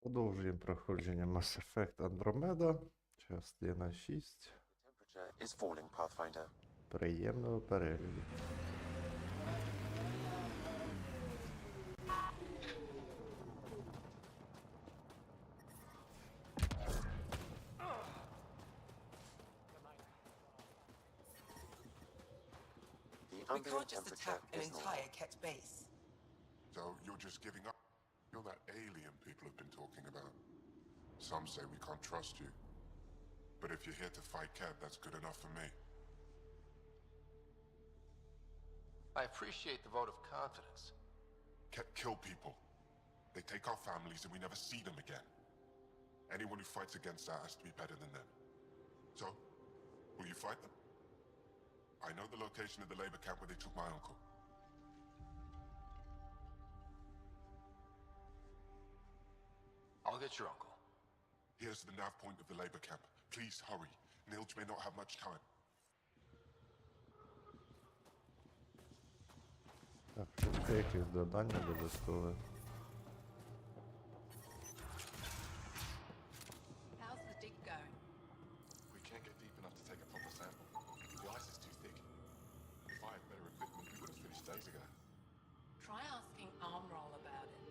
Продовжуємо проходження Mass Effect Andromeda. Частина 6. Is falling, Pathfinder. Приємного перегляду. The We ambient can't just temperature attack an is normal. entire Ket base. So you're just giving up? You're that alien people have been talking about. Some say we can't trust you. But if you're here to fight Cat, that's good enough for me. I appreciate the vote of confidence. Cat kill people. They take our families and we never see them again. Anyone who fights against that has to be better than them. So, will you fight them? I know the location of the labor camp where they took my uncle. I'll get your uncle. Here's the nav point of the labor camp. Please hurry. Nilj may not have much time. Так, тут є якісь додання додаткове. How's the dig going? We can't get deep enough to take a proper sample. The ice is too thick. If I had better equipment, we would have finished days ago. Try asking Armroll about it.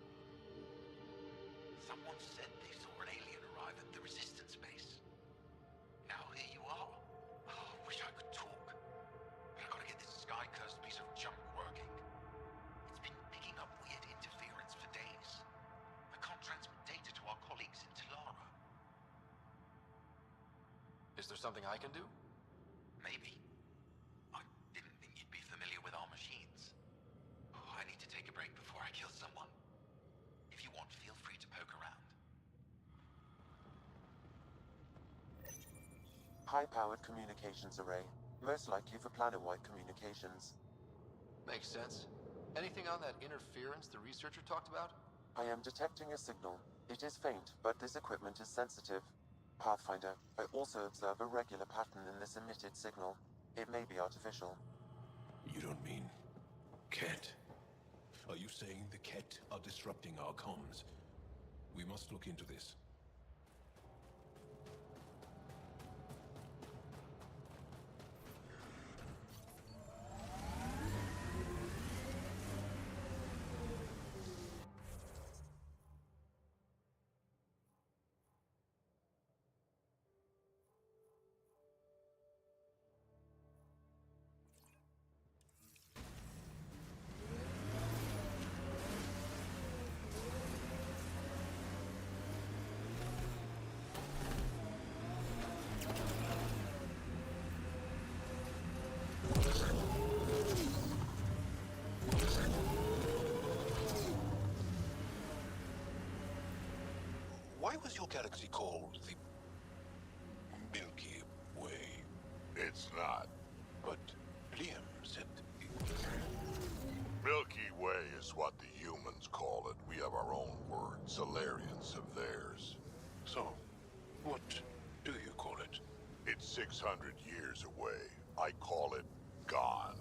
Someone said they saw an alien arrive at the resistance base. Now here you are. Oh, I wish I could talk. But I gotta get this sky-cursed piece of junk working. It's been picking up weird interference for days. I can't transmit data to our colleagues in Talara. Is there something I can do? Maybe. I didn't think you'd be familiar with our machines. Oh, I need to take a break before I kill someone. If you want, feel free to poke around. High-powered communications array. Most likely for planet-wide communications. Makes sense. Anything on that interference the researcher talked about? I am detecting a signal. It is faint, but this equipment is sensitive. Pathfinder, I also observe a regular pattern in this emitted signal. It may be artificial. You don't mean Ket? Are you saying the Ket are disrupting our comms? We must look into this. Why was your galaxy called the Milky Way? It's not. But Liam said... Milky Way is what the humans call it. We have our own word. Solarians have theirs. So, what do you call it? It's 600 years away. I call it gone.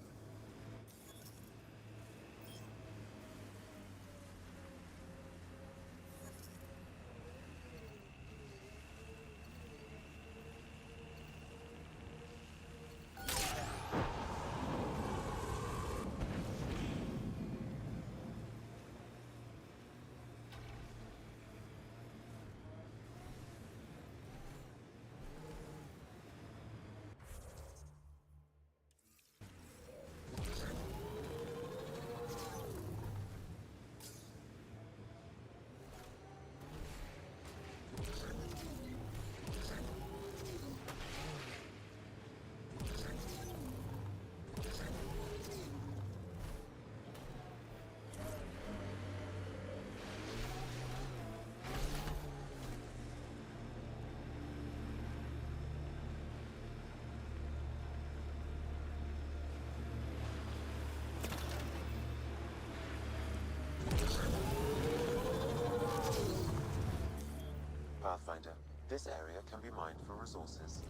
This area can be mined for resources.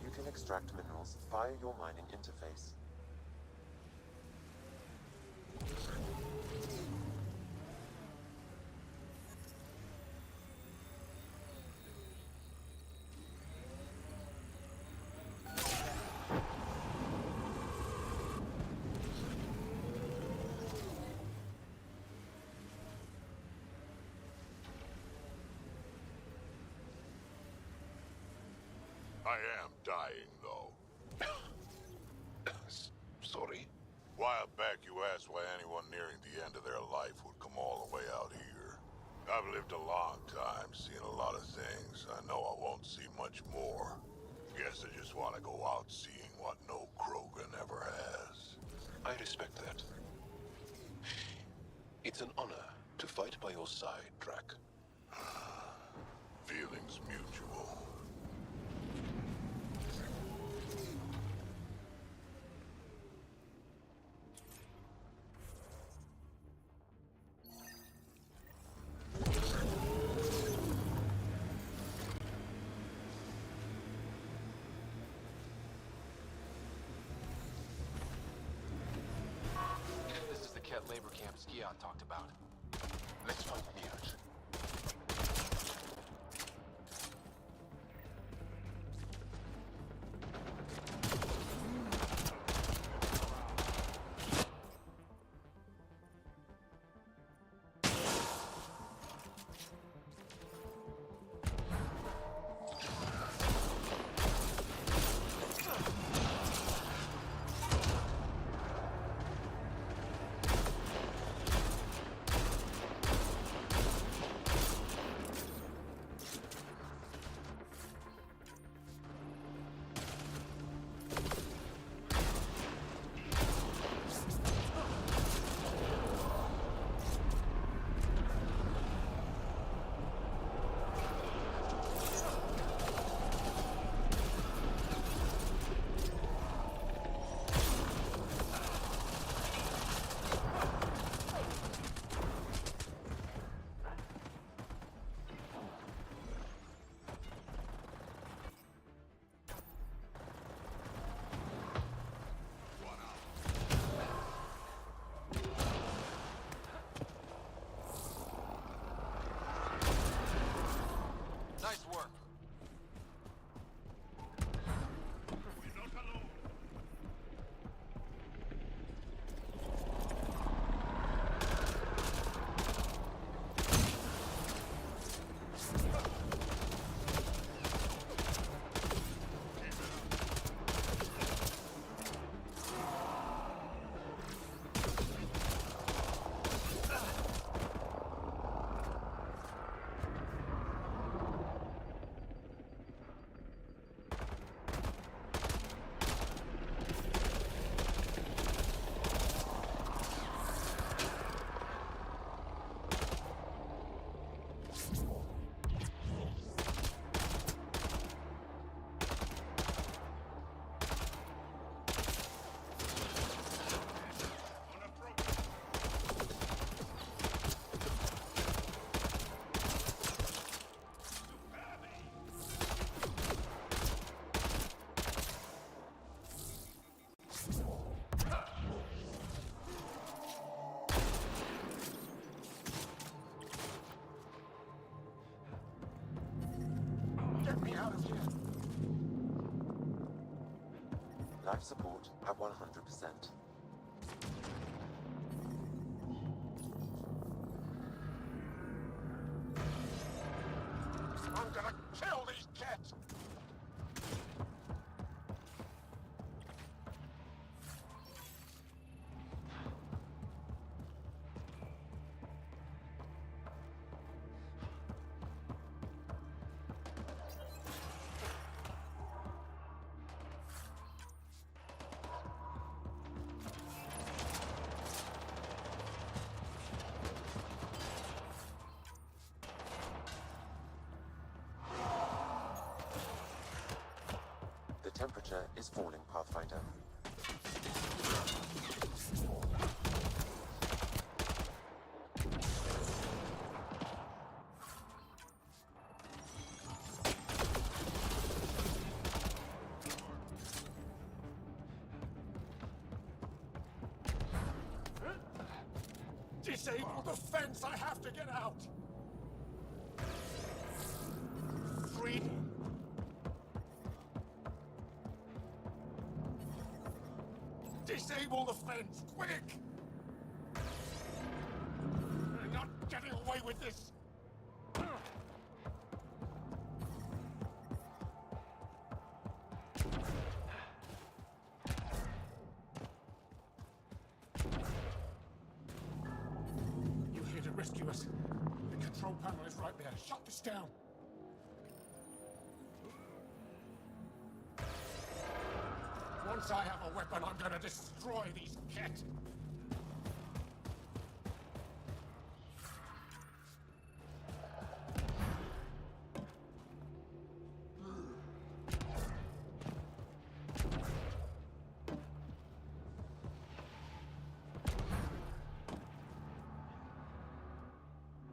You can extract minerals via your mining interface. I am dying, though. Sorry? A while back, you asked why anyone nearing the end of their life would come all the way out here. I've lived a long time, seen a lot of things. I know I won't see much more. Guess I just want to go out seeing what no Krogan ever has. I respect that. It's an honor to fight by your side, Drac. Feelings mutual. This is the Ket labor camp Skion talked about. Let's find Mirage. Nice work. Get me out of here! Life support at 100%. I'm gonna kill these cats! The temperature is falling, Pathfinder. Disable the fence! I have to get out! Freedom! Disable the fence, quick! You're not getting away with this! You're here to rescue us. The control panel is right there. Shut this down. Once I have a weapon, I'm gonna destroy these cats.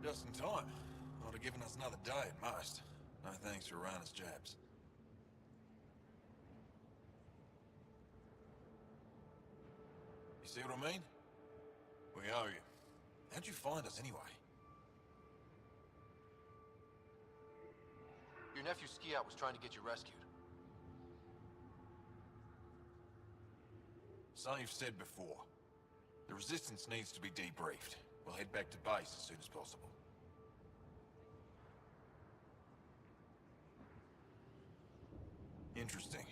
Just in time. Would have given us another day at most. No thanks for Rana's jabs. You see what I mean? We owe you. How'd you find us anyway? Your nephew Ski-Out was trying to get you rescued. So you've said before. The Resistance needs to be debriefed. We'll head back to base as soon as possible. Interesting.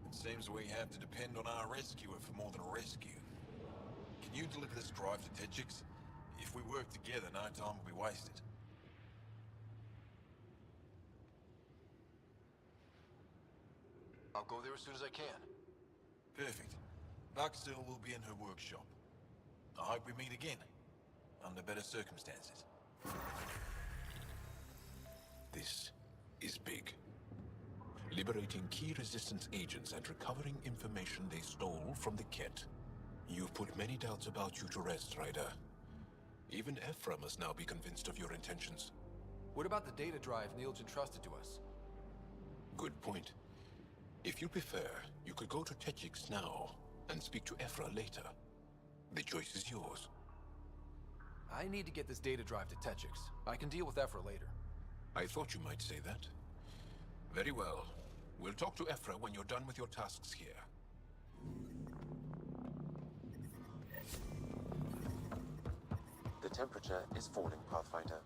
It seems we have to depend on our rescuer for more than a rescue. Can you deliver this drive to Techix? If we work together, no time will be wasted. I'll go there as soon as I can. Perfect. Buckstill will be in her workshop. I hope we meet again, under better circumstances. This is big. Liberating key Resistance agents and recovering information they stole from the Ket. You've put many doubts about you to rest, Ryder. Even Ephra must now be convinced of your intentions. What about the data drive Neil's entrusted to us? Good point. If you prefer, you could go to Techix now and speak to Ephra later. The choice is yours. I need to get this data drive to Techix. I can deal with Ephra later. I thought you might say that. Very well. We'll talk to Ephra when you're done with your tasks here. The temperature is falling, Pathfinder.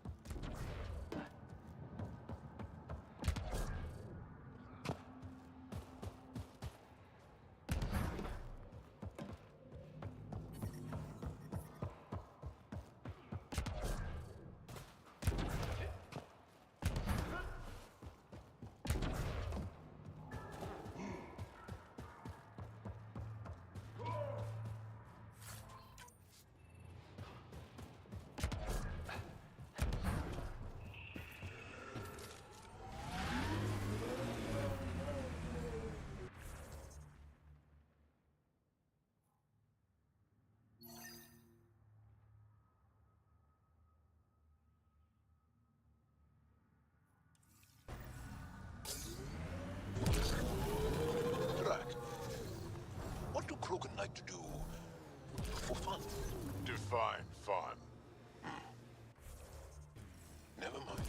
Drac, what do Krogan like to do for fun? Define fun. Never mind.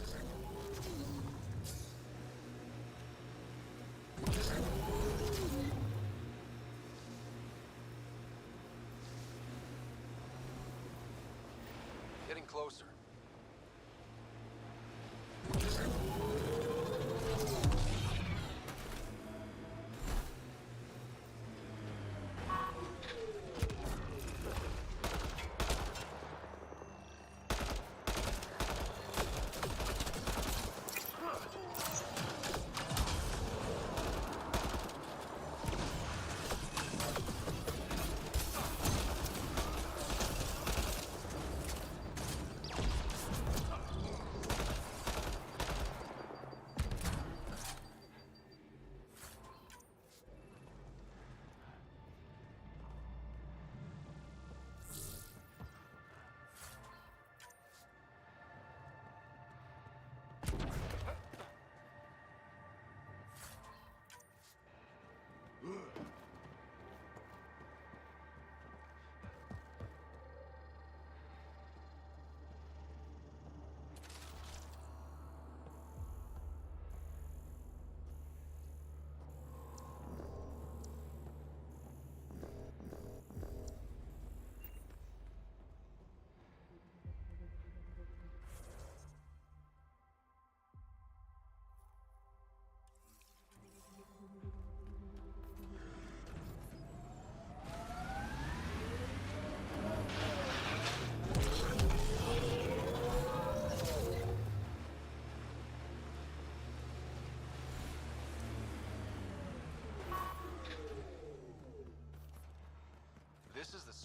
Getting closer.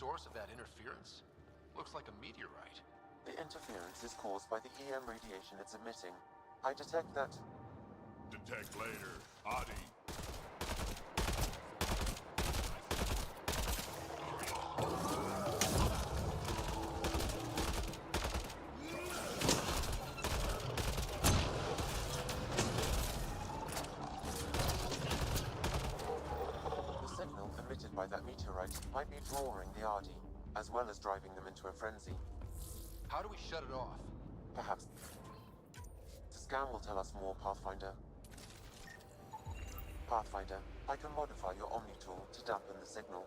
source of that interference? Looks like a meteorite. The interference is caused by the EM radiation it's emitting. I detect that. Detect later. Adi. The signal emitted by that meteorite might be drawing the Ardi, as well as driving them into a frenzy. How do we shut it off? Perhaps the scan will tell us more, Pathfinder. Pathfinder, I can modify your Omni tool to dampen the signal.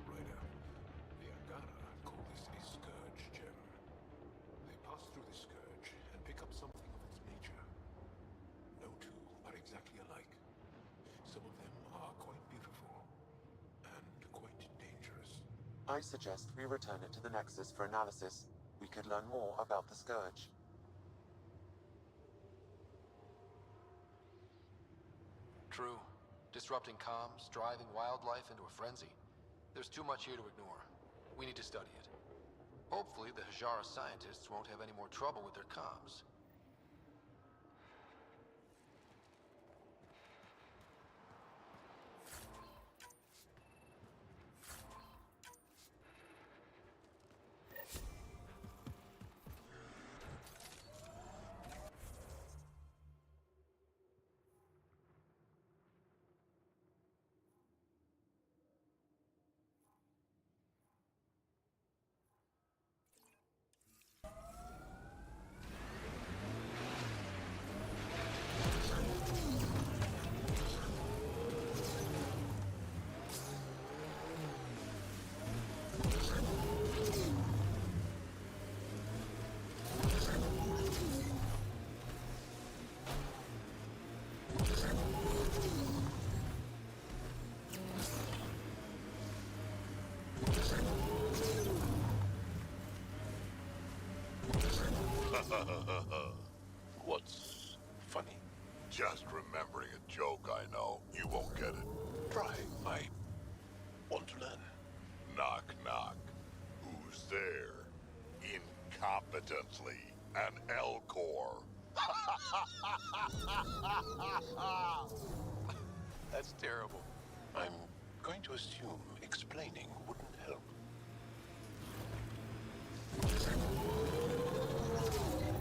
Ryder, the Angara call this a scourge gem. They pass through the scourge and pick up something of its nature. No two are exactly alike. Some of them are quite beautiful and quite dangerous. I suggest we return it to the Nexus for analysis. We could learn more about the Scourge. True. Disrupting comms, driving wildlife into a frenzy. There's too much here to ignore. We need to study it. Hopefully, the Hajara scientists won't have any more trouble with their comms. What's funny? Just remembering a joke I know. You won't get it. Try. I want to learn. Knock, knock. Who's there? Incompetently. An Elcor. That's terrible. I'm going to assume explaining wouldn't help.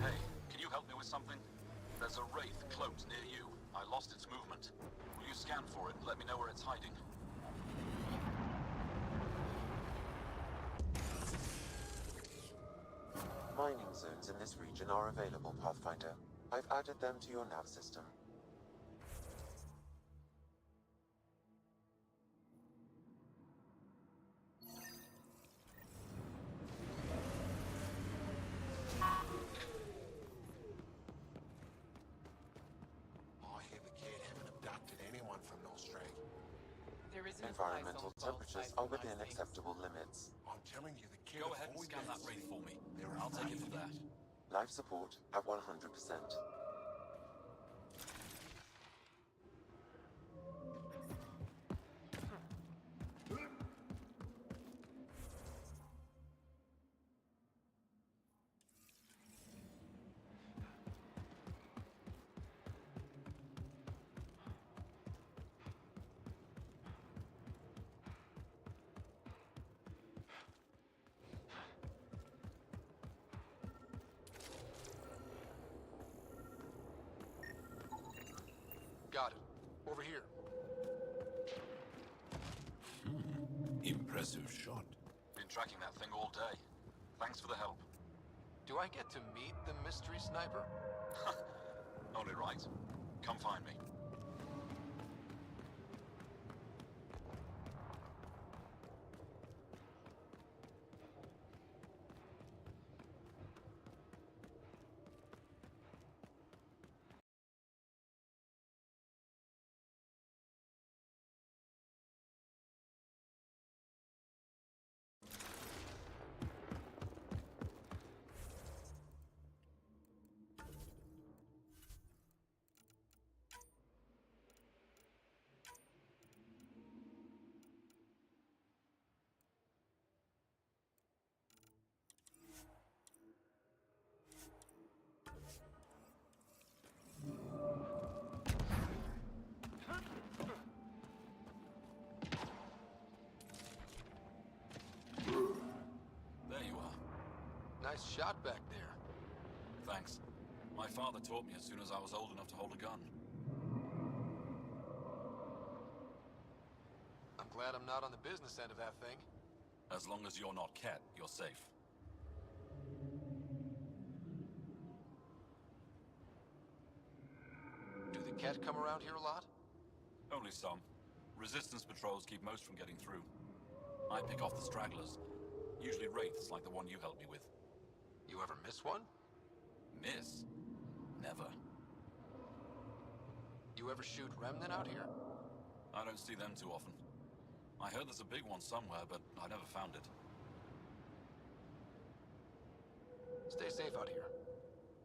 Hey, can you help me with something? There's a wraith cloaked near you. I lost its movement. Will you scan for it and let me know where it's hiding? Mining zones in this region are available, Pathfinder. I've added them to your nav system. I hear the kid haven't abducted anyone from Nostrad. There isn't a place Environmental on Gold temperatures Face are for within nice things. acceptable limits. I'm telling you, the kid Go ahead and scan that wraith for me. I'll take it from there. Life support at 100%. Got it. Over here. Impressive shot. Been tracking that thing all day. Thanks for the help. Do I get to meet the mystery sniper? Only right. Come find me. Nice shot back there. Thanks. My father taught me as soon as I was old enough to hold a gun. I'm glad I'm not on the business end of that thing. As long as you're not Cat, you're safe. Do the Ket come around here a lot? Only some. Resistance patrols keep most from getting through. I pick off the stragglers. Usually wraiths like the one you helped me with. You ever miss one? Miss? Never. You ever shoot Remnant out here? I don't see them too often. I heard there's a big one somewhere, but I never found it. Stay safe out here.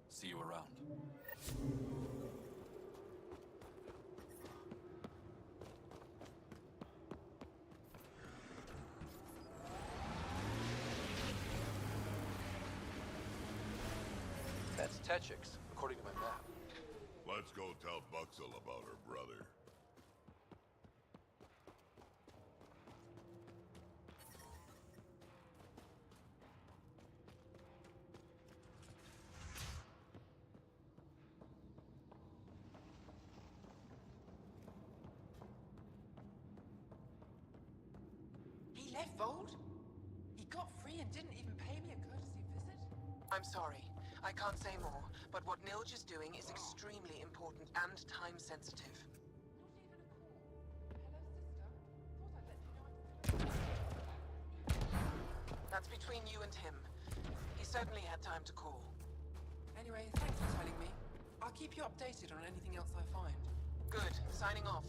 See you around. That's Techix, according to my map. Let's go tell Buxel about her brother. He left Vold? He got free and didn't even pay me a courtesy visit? I'm sorry. I can't say more, but what Nilge is doing is extremely important and time-sensitive. That's between you and him. He certainly had time to call. Anyway, thanks for telling me. I'll keep you updated on anything else I find. Good. Signing off.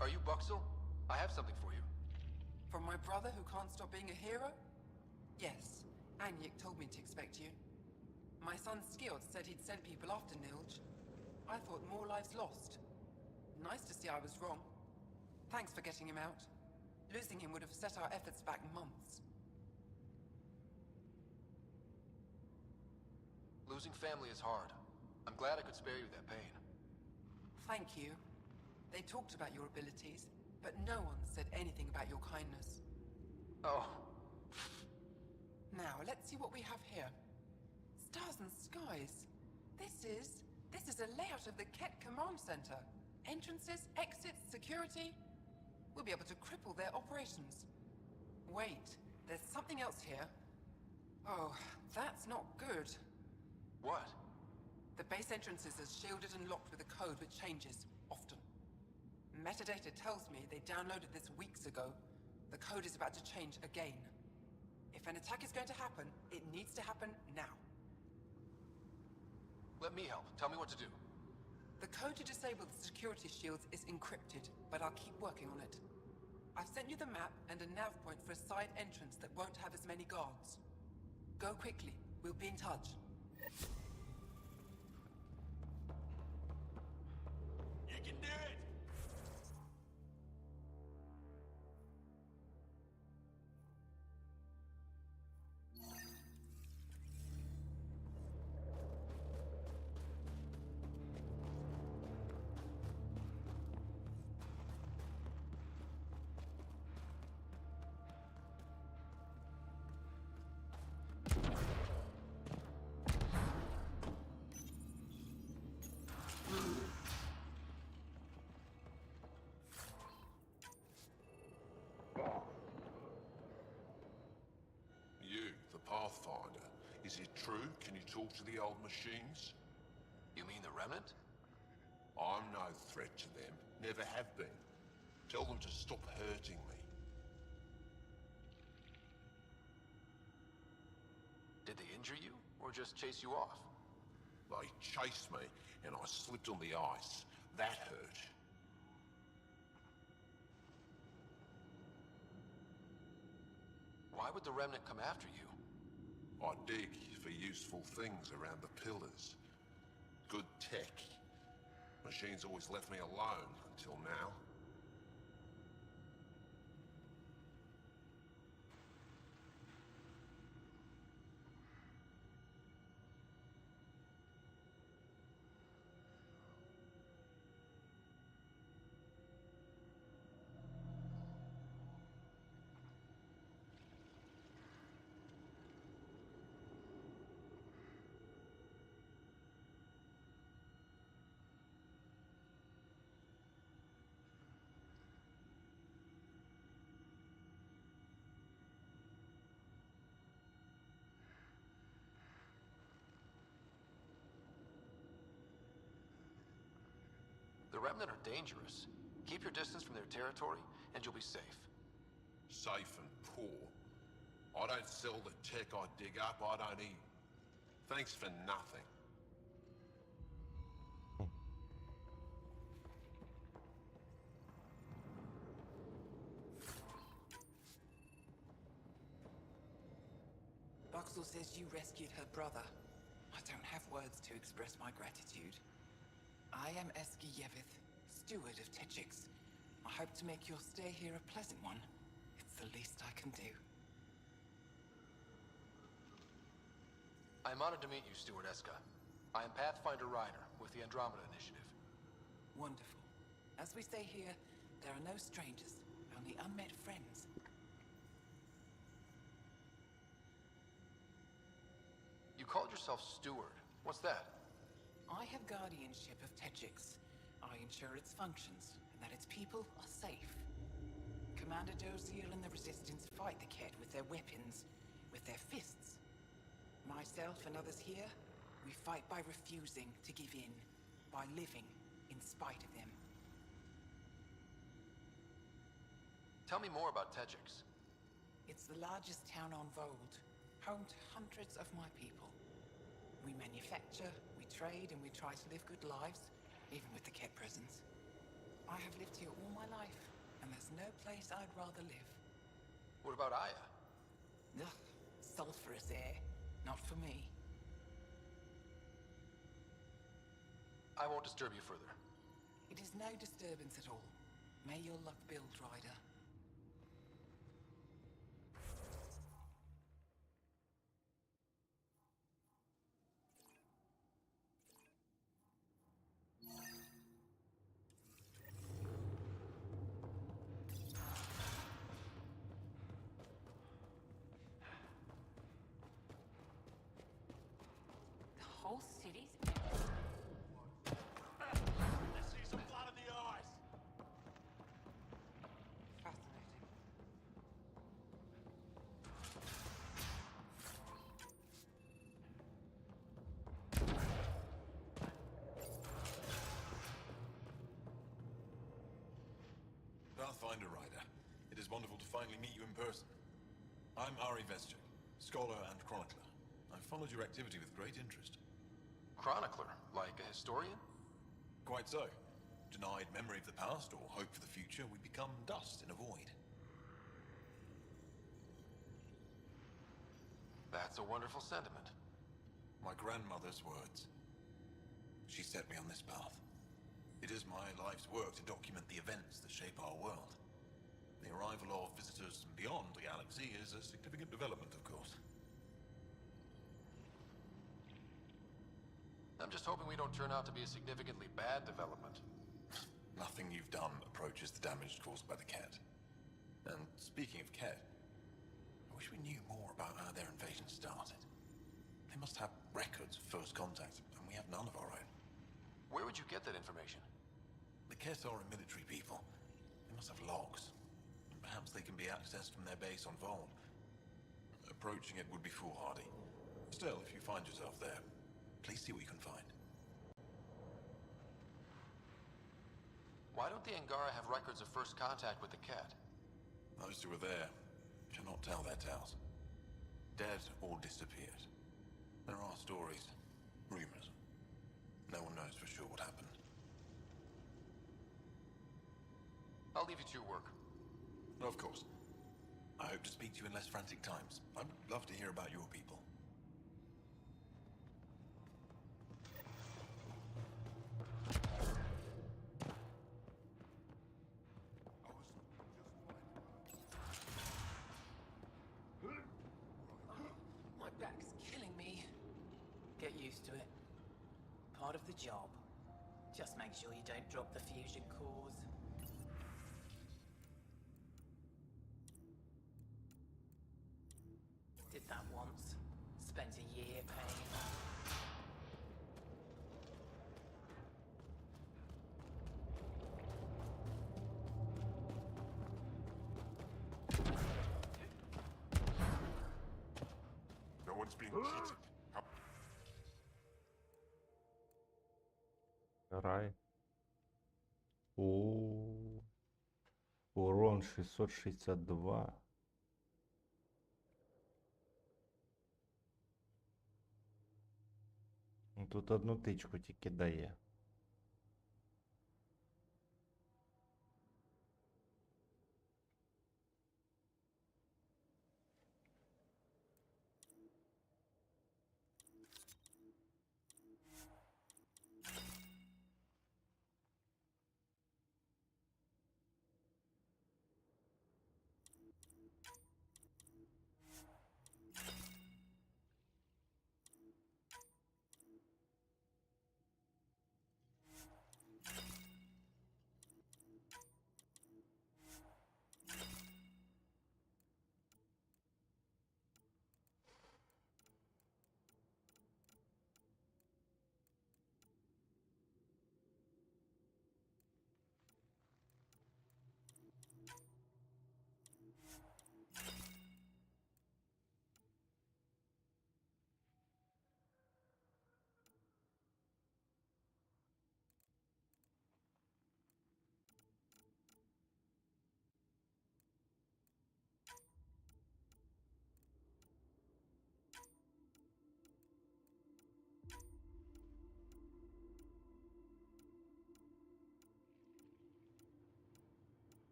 Are you Buxel? I have something for you. From my brother who can't stop being a hero? Yes. Anyik told me to expect you. My son Skjord said he'd send people after Nilge. I thought more lives lost. Nice to see I was wrong. Thanks for getting him out. Losing him would have set our efforts back months. Losing family is hard. I'm glad I could spare you that pain. Thank you. They talked about your abilities, but no one said anything about your kindness. Oh. Now, let's see what we have here. Stars and skies. This is a layout of the Ket Command Center. Entrances, exits, security. We'll be able to cripple their operations. Wait, there's something else here. Oh, that's not good. What? The base entrances are shielded and locked with a code which changes, often. Metadata tells me they downloaded this weeks ago. The code is about to change again. If an attack is going to happen, it needs to happen now. Let me help. Tell me what to do. The code to disable the security shields is encrypted, but I'll keep working on it. I've sent you the map and a nav point for a side entrance that won't have as many guards. Go quickly. We'll be in touch. You can do it! You, the Pathfinder. Is it true? Can you talk to the old machines? You mean the Remnant? I'm no threat to them. Never have been. Tell them to stop hurting me. Did they injure you, or just chase you off? They chased me, and I slipped on the ice. That hurt. Why would the Remnant come after you? I dig for useful things around the pillars. Good tech. Machines always left me alone until now. The Remnant are dangerous. Keep your distance from their territory, and you'll be safe. Safe and poor. I don't sell the tech I dig up, I don't eat. Thanks for nothing. Boxall says you rescued her brother. I don't have words to express my gratitude. I am Eski Yevith, steward of Techix. I hope to make your stay here a pleasant one. It's the least I can do. I am honored to meet you, Steward Eska. I am Pathfinder Ryder with the Andromeda Initiative. Wonderful. As we say here, there are no strangers, only unmet friends. You called yourself Steward. What's that? I have guardianship of Techix. I ensure its functions, and that its people are safe. Commander Doziel and the Resistance fight the Kett with their weapons, with their fists. Myself and others here, we fight by refusing to give in, by living in spite of them. Tell me more about Techix. It's the largest town on Vold, home to hundreds of my people. We manufacture, we trade, and we try to live good lives, even with the Kett presence. I have lived here all my life, and there's no place I'd rather live. What about Aya? Ugh, sulfurous air. Not for me. I won't disturb you further. It is no disturbance at all. May your luck build, Ryder. The whole city's Let's see some blood in the eyes. fascinating. Pathfinder Ryder, it is wonderful to finally meet you in person. I'm Ari Vestchuk, scholar and chronicler. I've followed your activity with great interest. Chronicler? Like a historian? Quite so. Denied memory of the past or hope for the future, we become dust in a void. That's a wonderful sentiment. My grandmother's words. She set me on this path. It is my life's work to document the events that shape our world. The arrival of visitors from beyond the galaxy is a significant development, of course. I'm just hoping we don't turn out to be a significantly bad development. Nothing you've done approaches the damage caused by the Kett. And speaking of Kett, I wish we knew more about how their invasion started. They must have records of first contact, and we have none of our own. Where would you get that information? The Kett are a military people. They must have logs. Perhaps they can be accessed from their base on Vol. Approaching it would be foolhardy. Still, if you find yourself there, please see what you can find. Why don't the Angara have records of first contact with the Kett? Those who were there cannot tell their tales. Dead or disappeared. There are stories, rumors. No one knows for sure what happened. I'll leave you to your work. Of course. I hope to speak to you in less frantic times. I'd love to hear about your people. My back's killing me. Get used to it. Part of the job. Just make sure you don't drop the fusion cores. Did that once. Spent a year paying. No one's being cheated. Рай. О, урон 662. Ну, тут одну тичку тільки дає.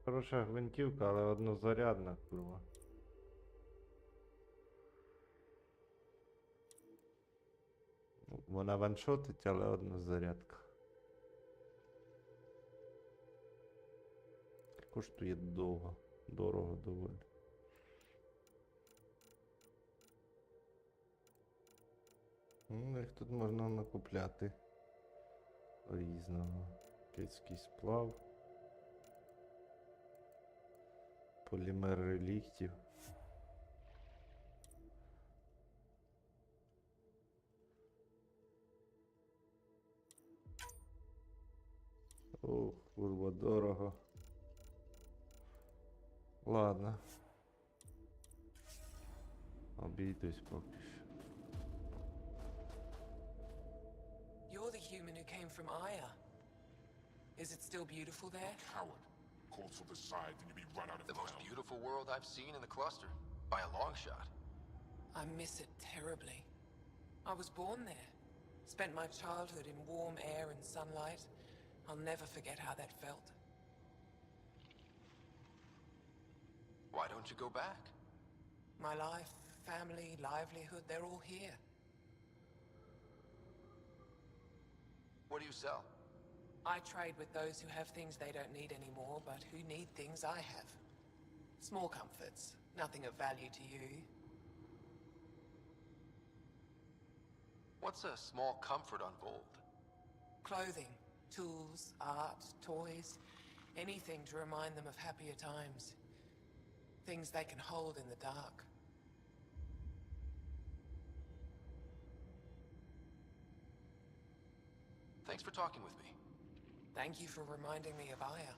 Хороша гвинтівка, але однозарядна, курва. Вона ваншотить, але однозарядка. Коштує довго. Дорого доволі. Ну, їх тут можна накупляти різного. Кицький сплав. Полімер реліктів. Ох, курва, дорого. Ладно. Обійдусь поки що. You're the human who came from Aya. Is it still beautiful there? Coward. Calls for the side, then you be run out of The most town. beautiful world I've seen in the cluster. By a long shot. I miss it terribly. I was born there. Spent my childhood in warm air and sunlight. I'll never forget how that felt. Why don't you go back? My life, family, livelihood, they're all here. What do you sell? I trade with those who have things they don't need anymore, but who need things I have. Small comforts, nothing of value to you. What's a small comfort on Vold? Clothing, tools, art, toys, anything to remind them of happier times. Things they can hold in the dark. Thanks for talking with me. Thank you for reminding me of Aya.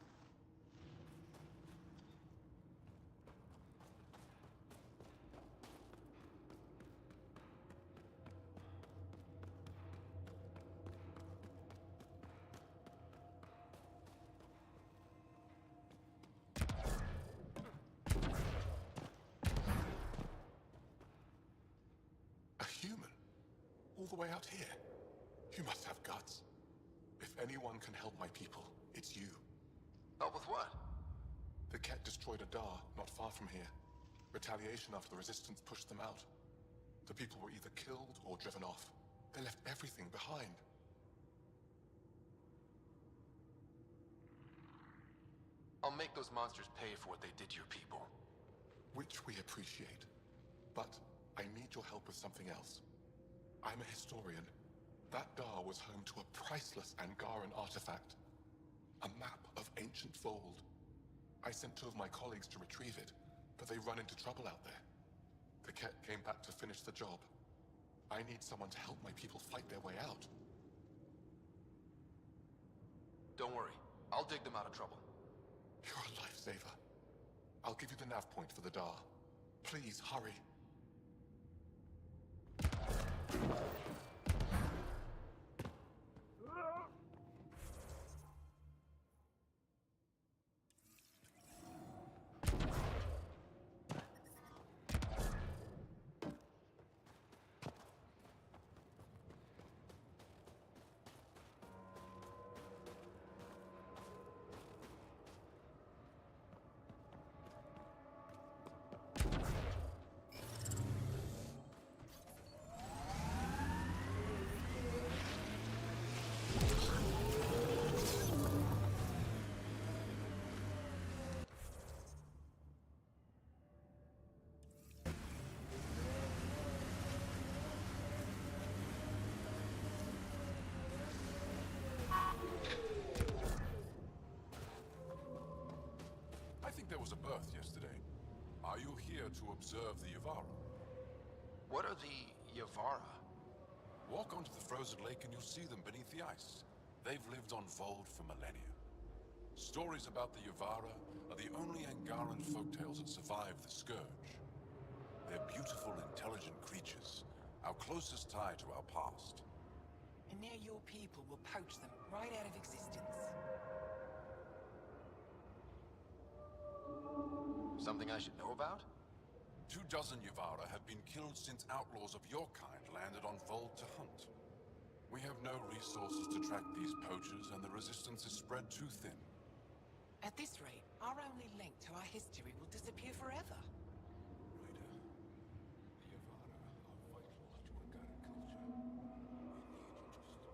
A human? All the way out here? You must have guts. If anyone can help my people, it's you. Help with what? The Ket destroyed a Dar not far from here. Retaliation after the Resistance pushed them out. The people were either killed or driven off. They left everything behind. I'll make those monsters pay for what they did to your people. Which we appreciate. But I need your help with something else. I'm a historian. That Dar was home to a priceless Angaran artifact. A map of ancient Vold. I sent 2 of my colleagues to retrieve it, but they run into trouble out there. The Ket came back to finish the job. I need someone to help my people fight their way out. Don't worry. I'll dig them out of trouble. You're a lifesaver. I'll give you the nav point for the Dar. Please, hurry. I think there was a birth yesterday. Are you here to observe the Yavara? What are the Yavara? Walk onto the frozen lake and you'll see them beneath the ice. They've lived on Vold for millennia. Stories about the Yavara are the only Angaran folktales that survive the Scourge. They're beautiful, intelligent creatures, our closest tie to our past. And now your people will poach them right out of existence. Something I should know about? 24 Yavara have been killed since outlaws of your kind landed on Vold to hunt. We have no resources to track these poachers, and the resistance is spread too thin. At this rate, our only link to our history will disappear forever. The Yavara are vital to Angaran culture. We need you to stop these hunters.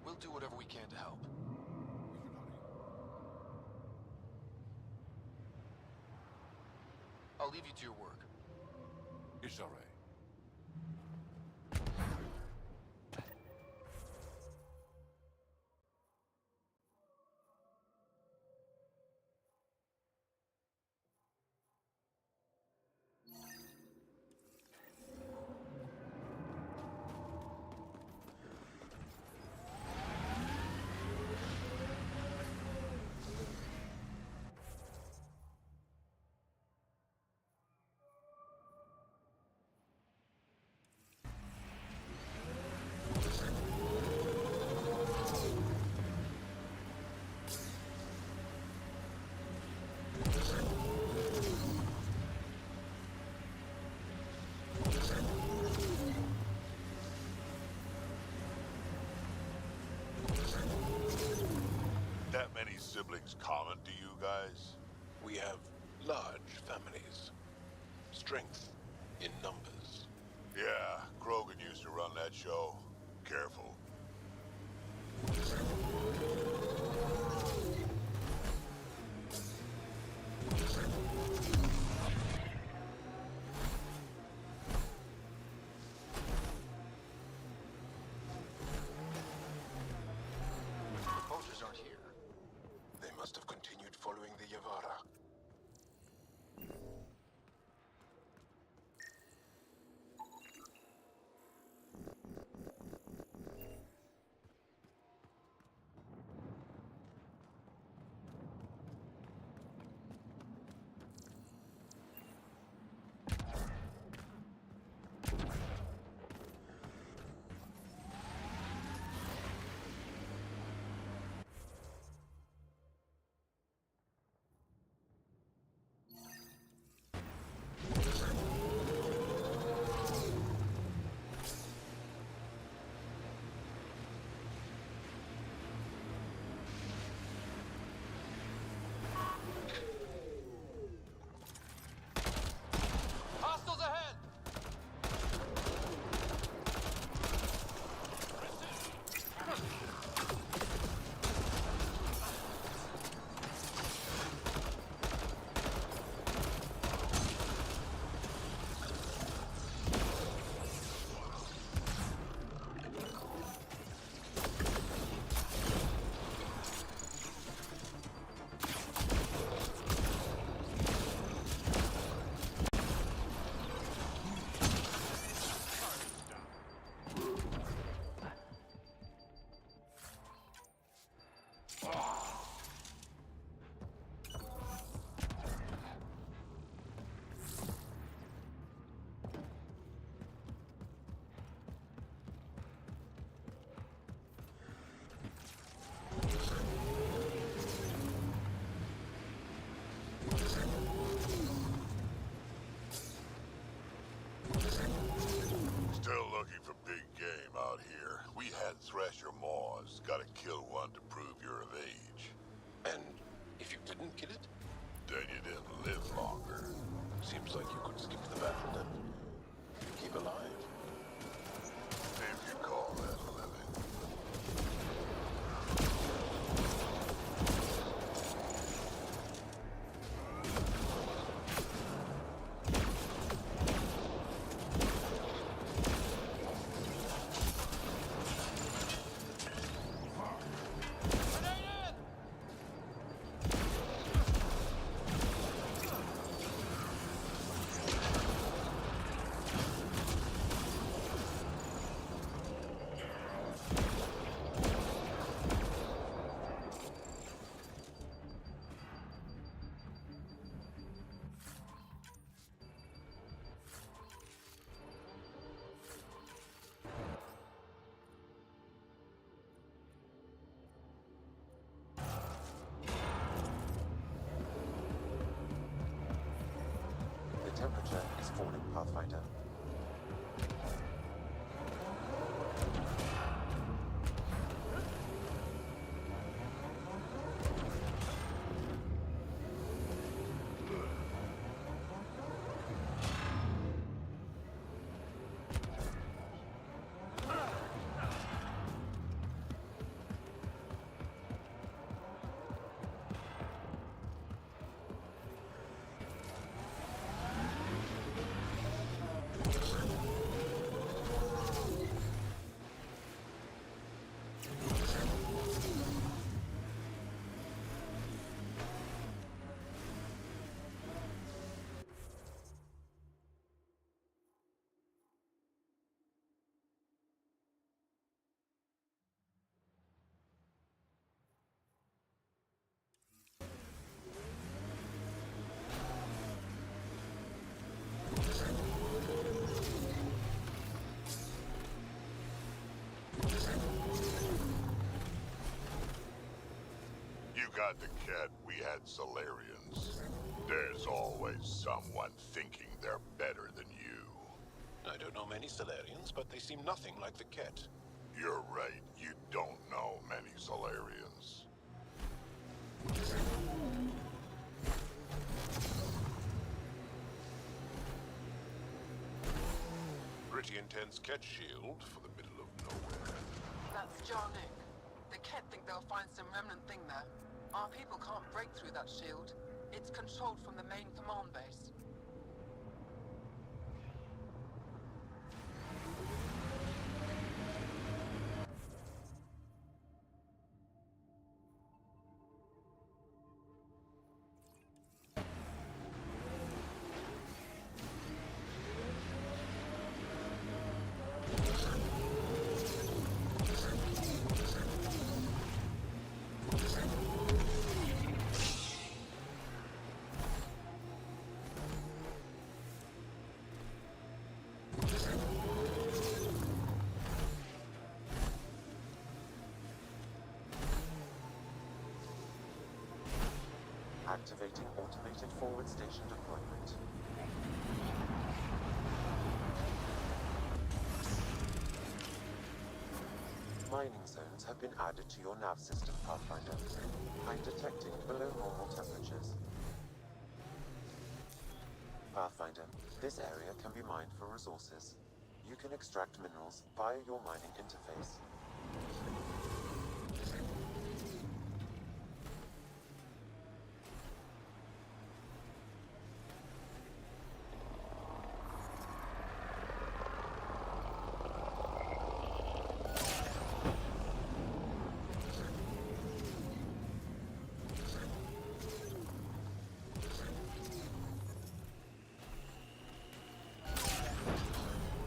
We'll do whatever we can to help. I'll leave you to your work. Ishare. That many siblings common to you guys? We have large families. Strength in numbers. Yeah, Krogan used to run that show. Careful. The poachers aren't here. They must have continued following the Yavara. Hostiles ahead! Seems like you could skip the battle and keep alive. If you call that living. The temperature is falling, Pathfinder. You got the Ket, we had Solarians. There's always someone thinking they're better than you. I don't know many Solarians, but they seem nothing like the Ket. You're right, you don't know many Solarians. Pretty intense Ket shield for the middle of nowhere. That's Jarnik. The Ket think they'll find some remnant thing there. Our people can't break through that shield. It's controlled from the main command base. Activating automated forward station deployment. Mining zones have been added to your nav system, Pathfinder. I'm detecting below normal temperatures. Pathfinder, this area can be mined for resources. You can extract minerals via your mining interface.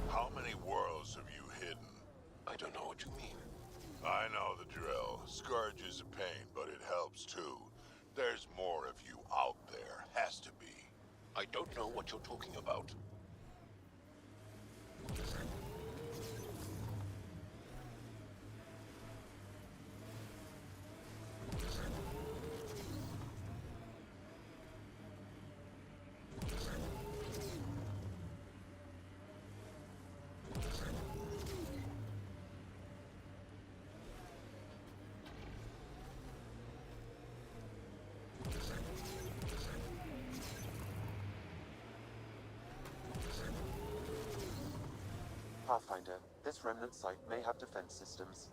How many worlds have you hidden? I don't know what you mean. I know the drill. Scourge is a pain, but it helps too. There's more of you out there. Has to be. I don't know what you're talking about. Pathfinder, this remnant site may have defense systems.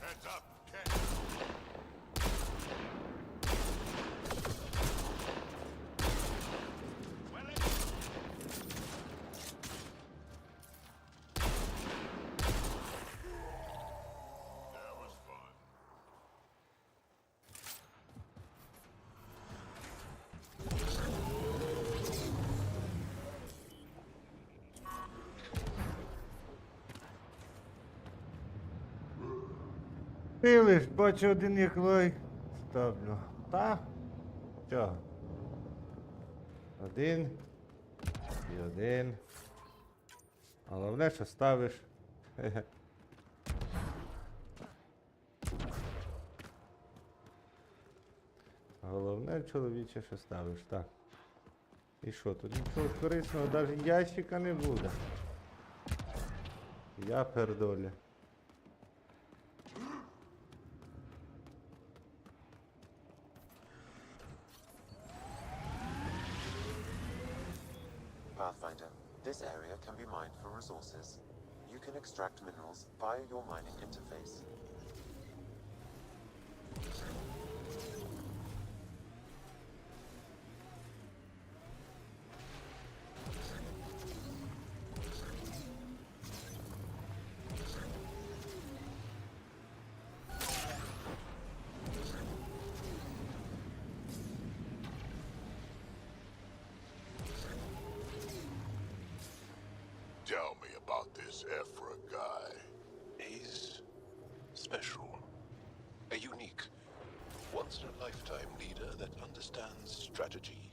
Heads up, Ken. That was fun. Ти лиш, бачу, один яклой ставлю. Та? Чого? Один. І один. Головне, що ставиш. Хе-хе. Головне, чоловіче, що ставиш. Так. І що, тут нічого корисного, навіть ящика не буде. Я пердоля. Pathfinder, this area can be mined for resources. You can extract minerals via your mining interface. Tell me about this Ephra guy. He's special. A unique, once-in-a-lifetime leader that understands strategy,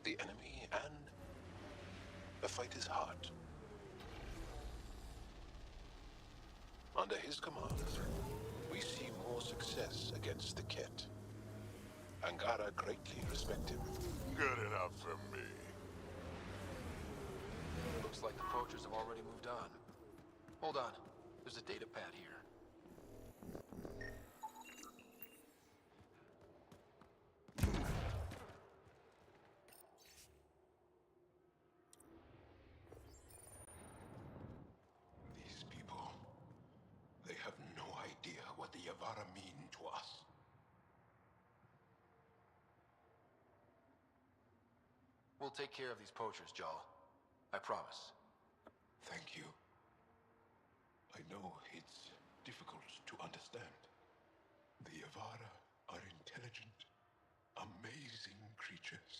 the enemy, and the fight is hard. Under his command, we see more success against the Ket. Angara greatly respect him. Good enough for me. Looks like the poachers have already moved on. Hold on. There's a data pad here. These people, they have no idea what the Yavara mean to us. We'll take care of these poachers, Jal. I promise. Thank you. I know it's difficult to understand. The Yavara are intelligent, amazing creatures.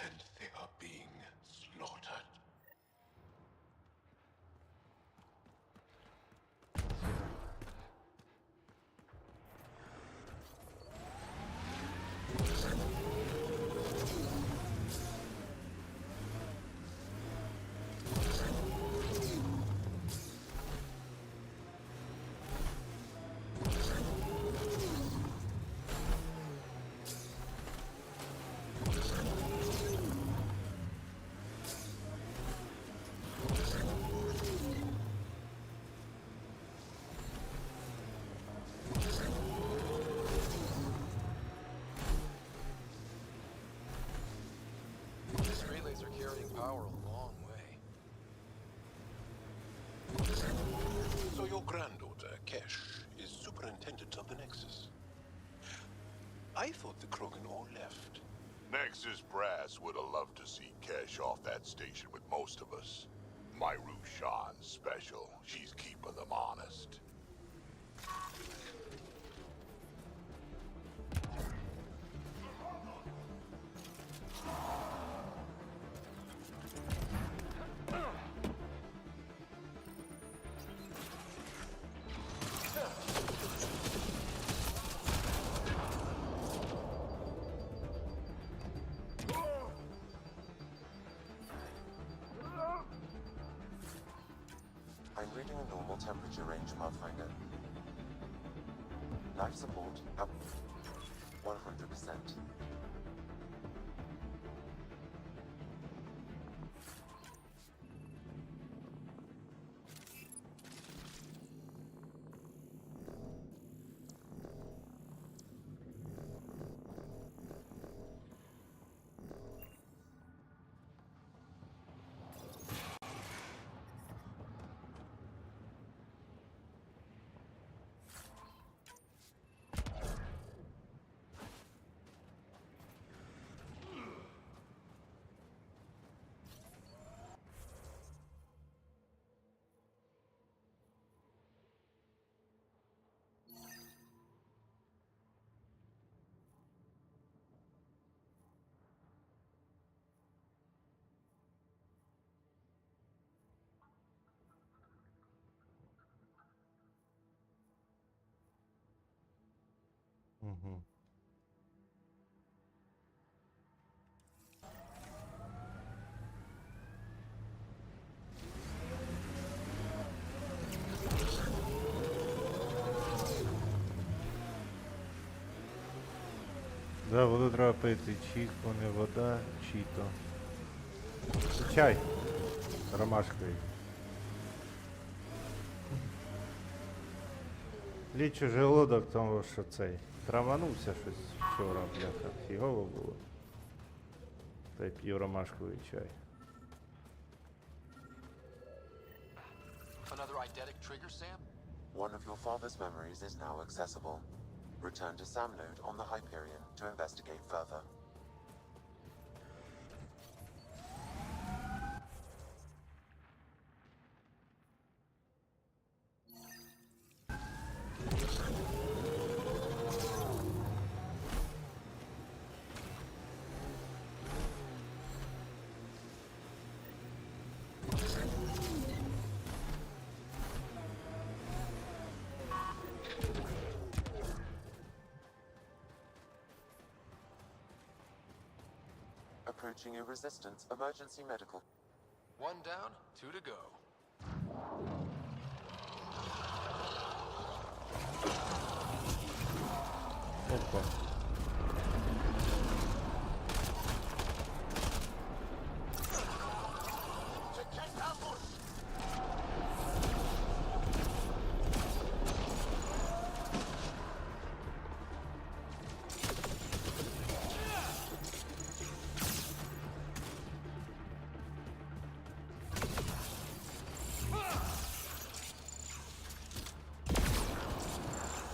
And they are being slaughtered. These relays are carrying power a long way. So your granddaughter, Kesh, is superintendent of the Nexus. I thought the Krogan all left. Nexus Brass would have loved to see Kesh off that station with most of us. My Rushan's special. She's keeping them honest. I'm reading a normal temperature range, Pathfinder. Life support up 100%. Угу. Да, воду треба пити, чітко, не вода, чіто. Чай ромашковий. Лічу желудок, тому що цей. Траванувся щось вчора, бляха. Фігово було. Та й п'ю ромашковий чай. Another eidetic trigger, Sam? One of your father's memories is now accessible. Return to Sam Node on the Hyperion to investigate further. Approaching a resistance emergency medical. One down, two to go. Опа.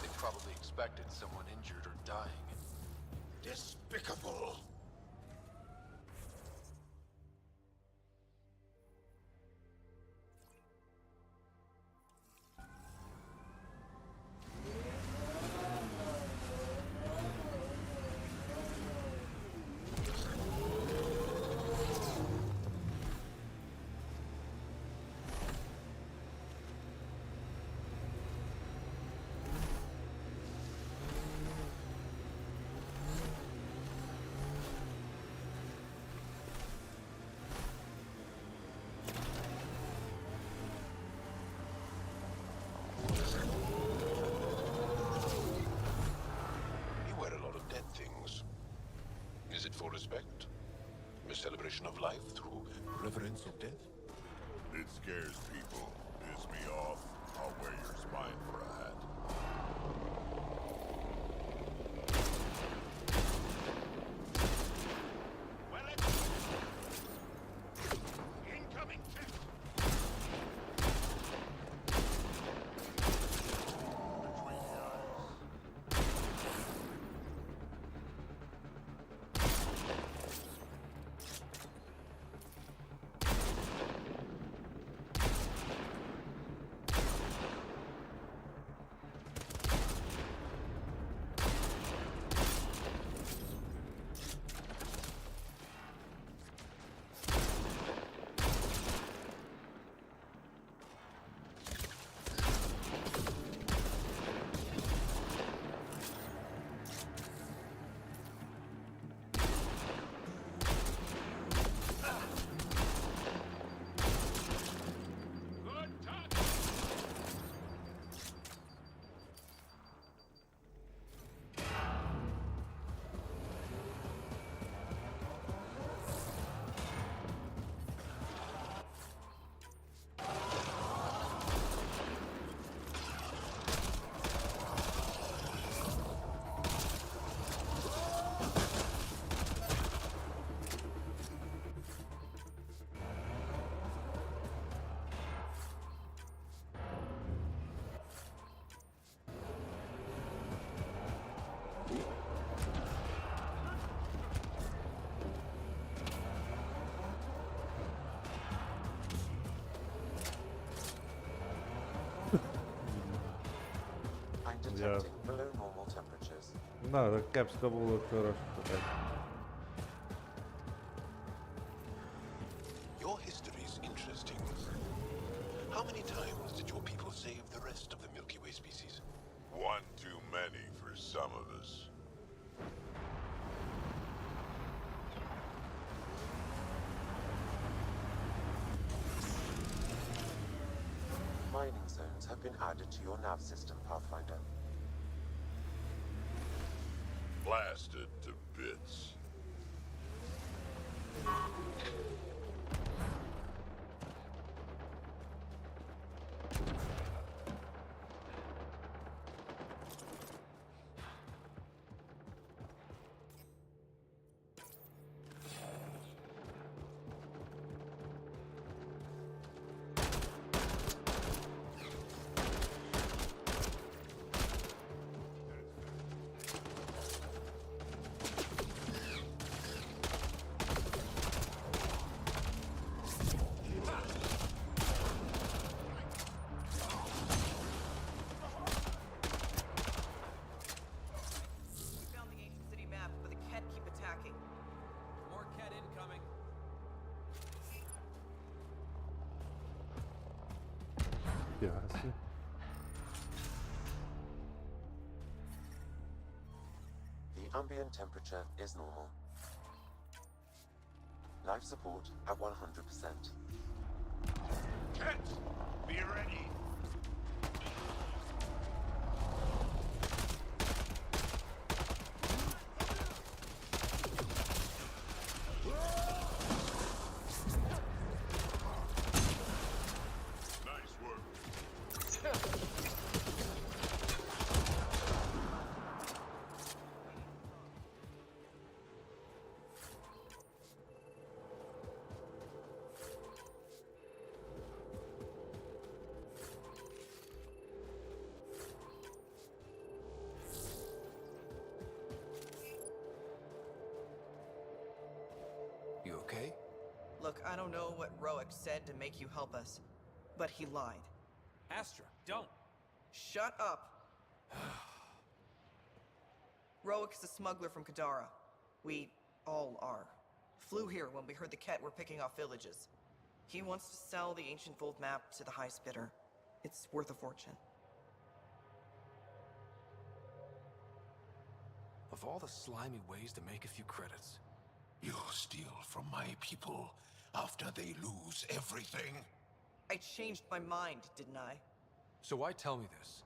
They probably expected someone injured or dying. Despicable! You wear a lot of dead things. Is it for respect? A celebration of life through reverence of death? It scares people. Piss me off. I'll wear your spine for a hat. Incoming check! I'm detecting below normal temperatures. Да, так кепсько було вчора, що таке. Your history's interesting. How many times did your people save the rest of the Milky Way species? One too many for some of us. mining zones have been added to your nav system, Pathfinder. Blasted to bits. Ясно. The ambient temperature is normal. Life support at 100%. Cat, be ready. Nice work. You okay? Look, I don't know what Roic said to make you help us, but he lied. Astra, don't. Shut up! Roic is a smuggler from Kadara. We all are. Flew here when we heard the Ket were picking off villages. He wants to sell the ancient Fold map to the highest bidder. It's worth a fortune. Of all the slimy ways to make a few credits. You steal from my people after they lose everything? I changed my mind, didn't I? So why tell me this?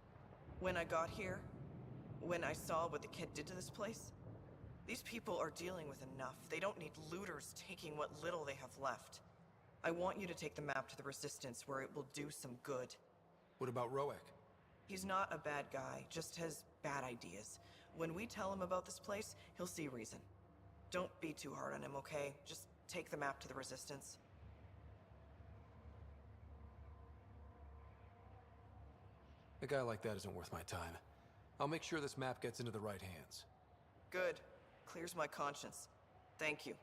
When I got here, when I saw what the Ket did to this place, these people are dealing with enough. They don't need looters taking what little they have left. I want you to take the map to the Resistance where it will do some good. What about Roic? He's not a bad guy, just has bad ideas. When we tell him about this place, he'll see reason. Don't be too hard on him, okay? Just take the map to the Resistance. A guy like that isn't worth my time. I'll make sure this map gets into the right hands. Good. Clears my conscience. Thank you.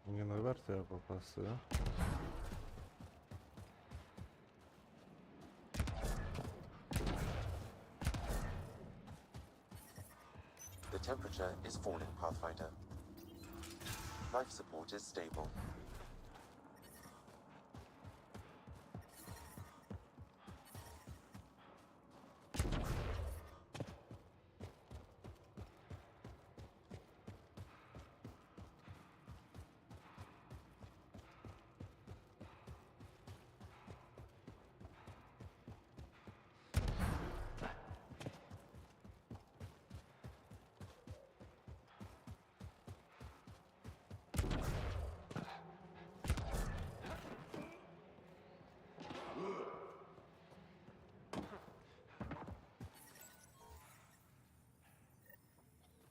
Мне наверх треба попасти, да? The temperature is falling, Pathfinder. Life support is stable.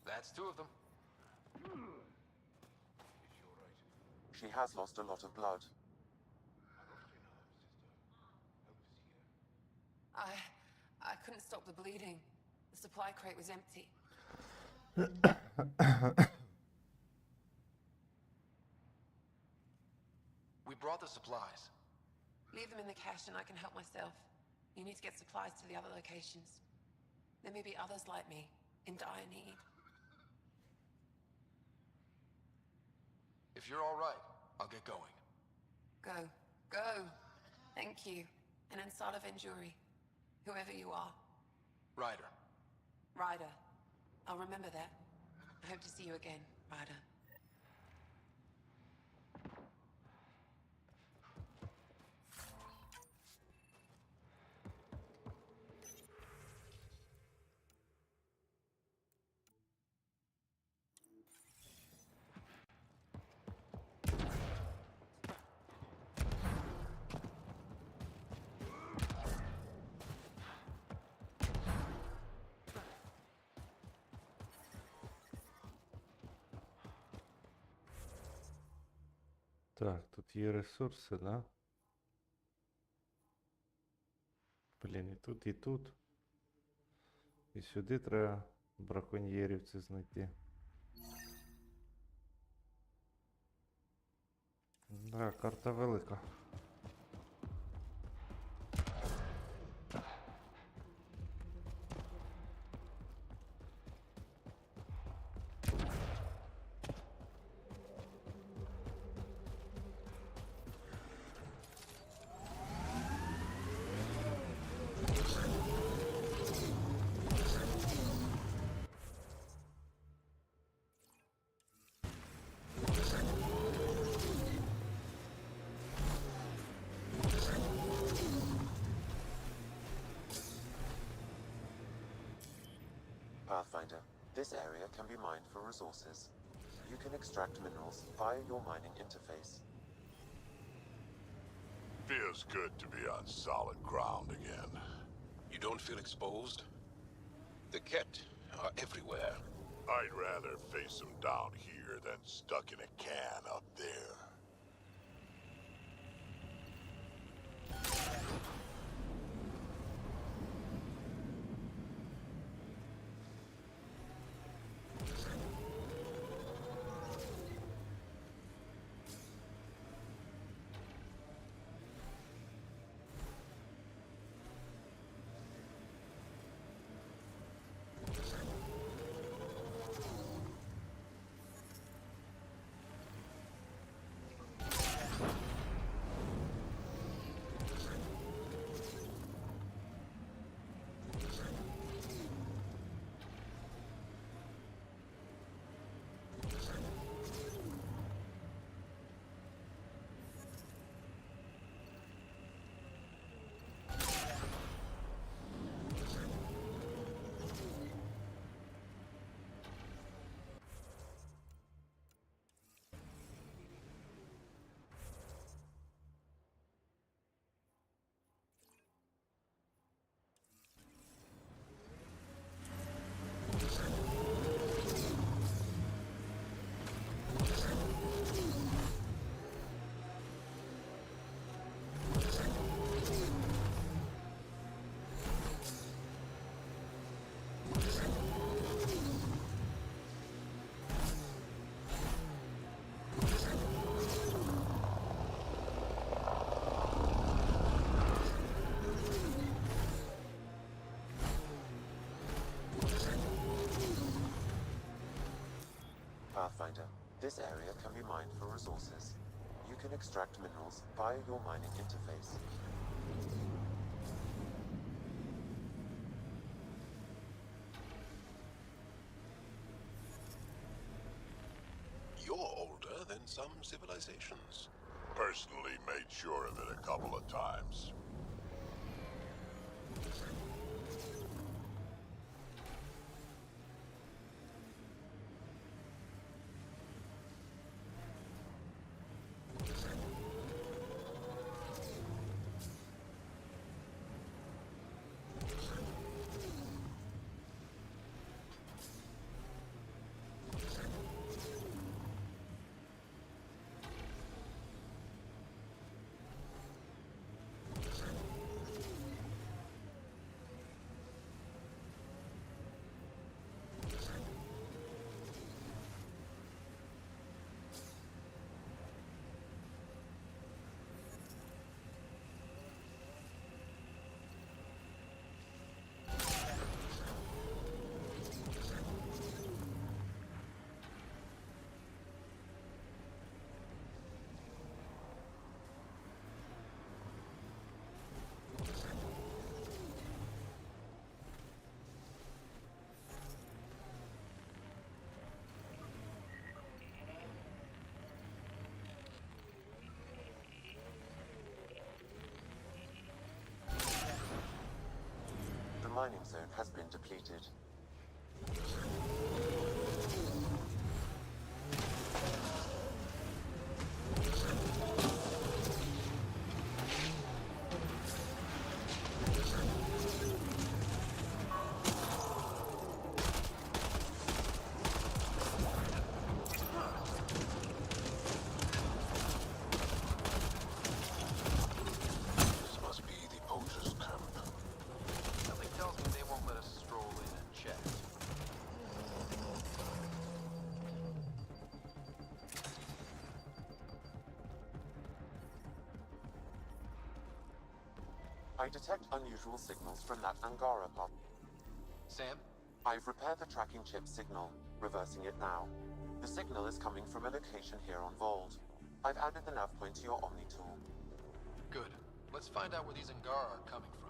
That's two of them. She has lost a lot of blood. I couldn't stop the bleeding. The supply crate was empty. We brought the supplies. Leave them in the cache and I can help myself. You need to get supplies to the other locations. There may be others like me, in dire need. If you're all right, I'll get going. Go. Go. Thank you. And Ansala Venjuri. Whoever you are. Ryder. Ryder. I'll remember that. I hope to see you again, Ryder. Так, тут є ресурси, да? Блін, і тут, і тут. І сюди треба браконьєрів це знайти. Да, карта велика. Pathfinder, this area can be mined for resources. You can extract minerals via your mining interface. Feels good to be on solid ground again. You don't feel exposed? The Ket are everywhere. I'd rather face them down here than stuck in a can up there. Pathfinder, this area can be mined for resources. You can extract minerals via your mining interface. You're older than some civilizations. Personally made sure of it a couple of times. mining zone has been depleted. This must be the poacher's camp. Something tells me they won't let us stroll in and chat. I detect unusual signals from that Angara pod. Sam? I've repaired the tracking chip signal, reversing it now. The signal is coming from a location here on Vold. I've added the nav point to your Omni tool. Good. Let's find out where these Angara are coming from.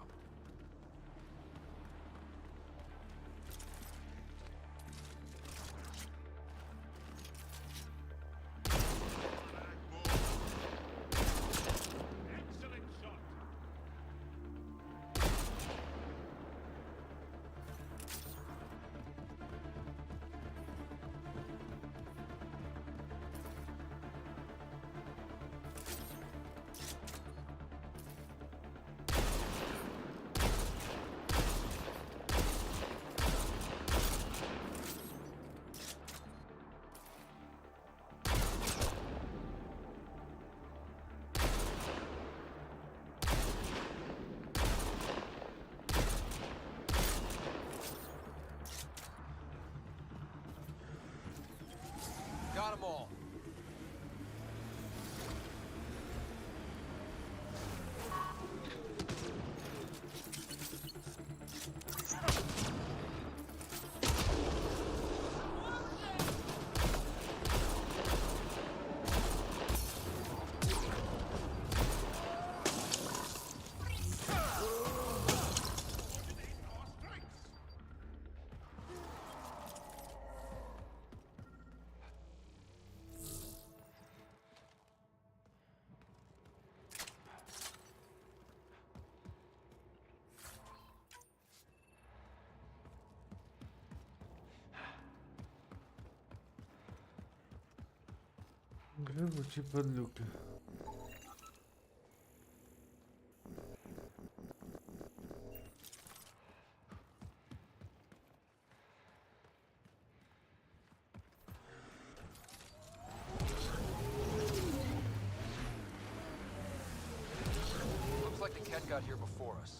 Got them all. Грибучі падлюки. Looks like the cat got here before us.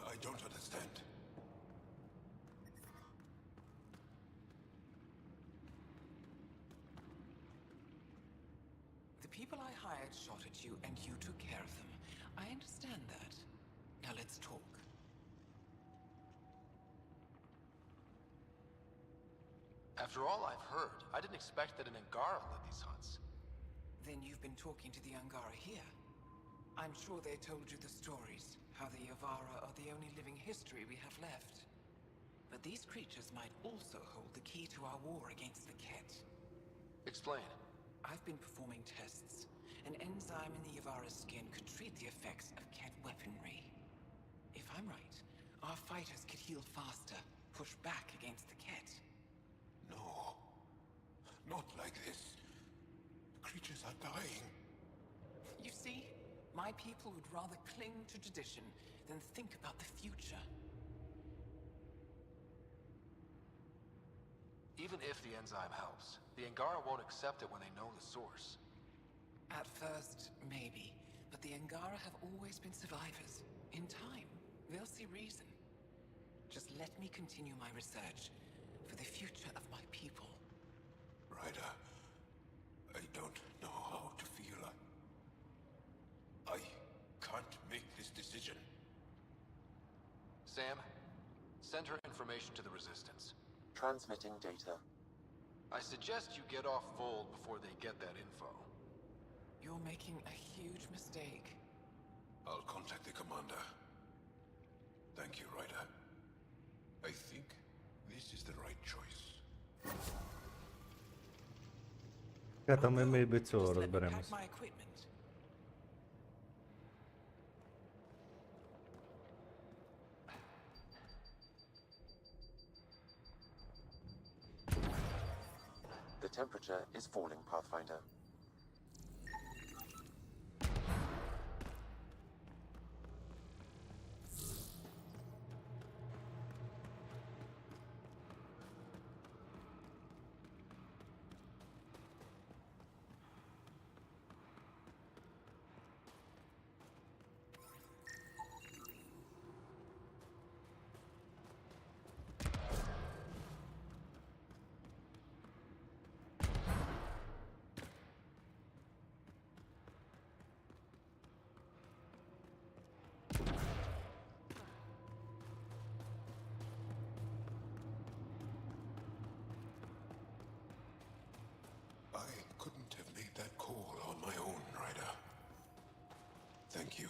I don't understand. The people I hired shot at you, and you took care of them. I understand that. Now let's talk. After all I've heard, I didn't expect that an Angara led these hunts. Then you've been talking to the Angara here. I'm sure they told you the stories, how the Yavara are the only living history we have left. But these creatures might also hold the key to our war against the Ket. Explain. I've been performing tests. An enzyme in the Yavara's skin could treat the effects of Ket weaponry. If I'm right, our fighters could heal faster, push back against the Ket. No. Not like this. Creatures are dying. You see, my people would rather cling to tradition than think about the future. Even if the enzyme helps, the Angara won't accept it when they know the source. At first, maybe. But the Angara have always been survivors. In time, they'll see reason. Just let me continue my research for the future of my people. Ryder, I don't know how to feel. I can't make this decision. Sam, send her information to the Resistance. Transmitting data. I suggest you get off Vold before they get that info. You're making a huge mistake. I'll contact the commander. Thank you, Ryder. I think this is the right choice. Я там і ми без цього Just let me розберемось. pack my equipment. The temperature is falling, Pathfinder. I couldn't have made that call on my own, Ryder. Thank you.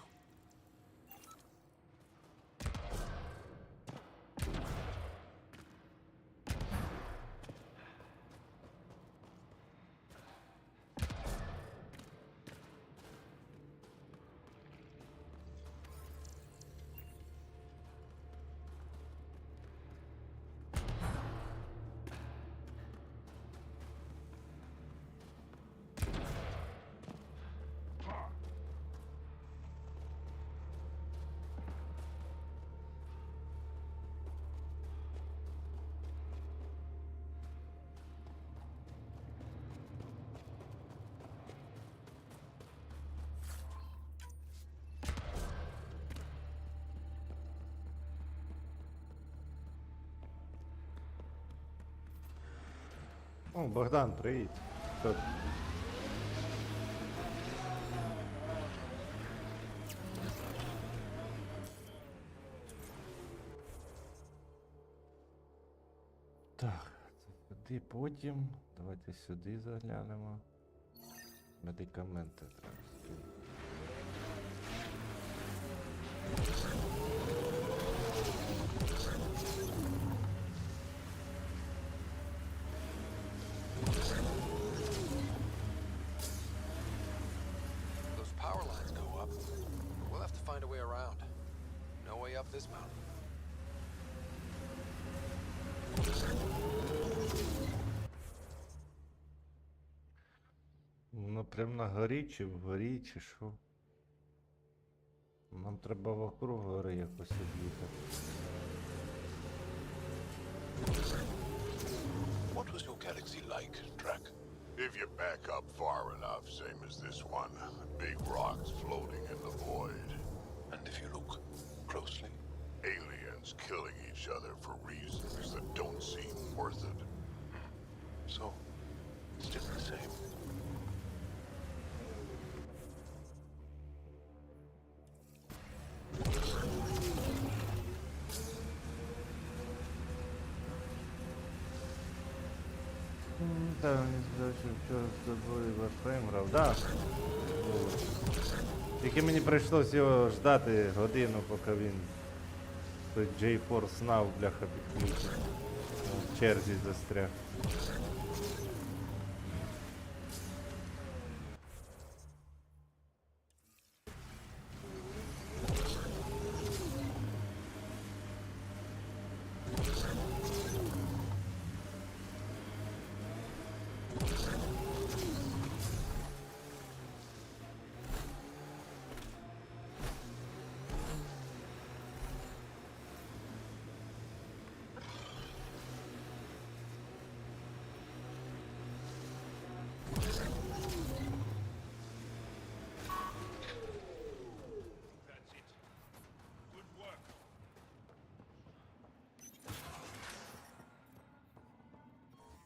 О, Богдан, привіт. Що? Так, це сюди потім. Давайте сюди заглянемо. Медикаменти треба. Those power lines go up. We'll have to find a way around. No way up this mountain. Ну прям на горі чи вгорі, чи що? Нам треба вокруг гори якось об'їхати. What was your galaxy like, Drac? If you back up far enough, same as this one. Big rocks floating in the void. And if you look closely, Aliens killing each other for reasons that don't seem worth it. so still the same. пам'ятаю, мені здалося, що вчора з тобою Warframe грав. Да. Було. Тільки мені прийшлось його ждати годину, поки він той GeForce Now, бляха, підключить. В черзі застряг.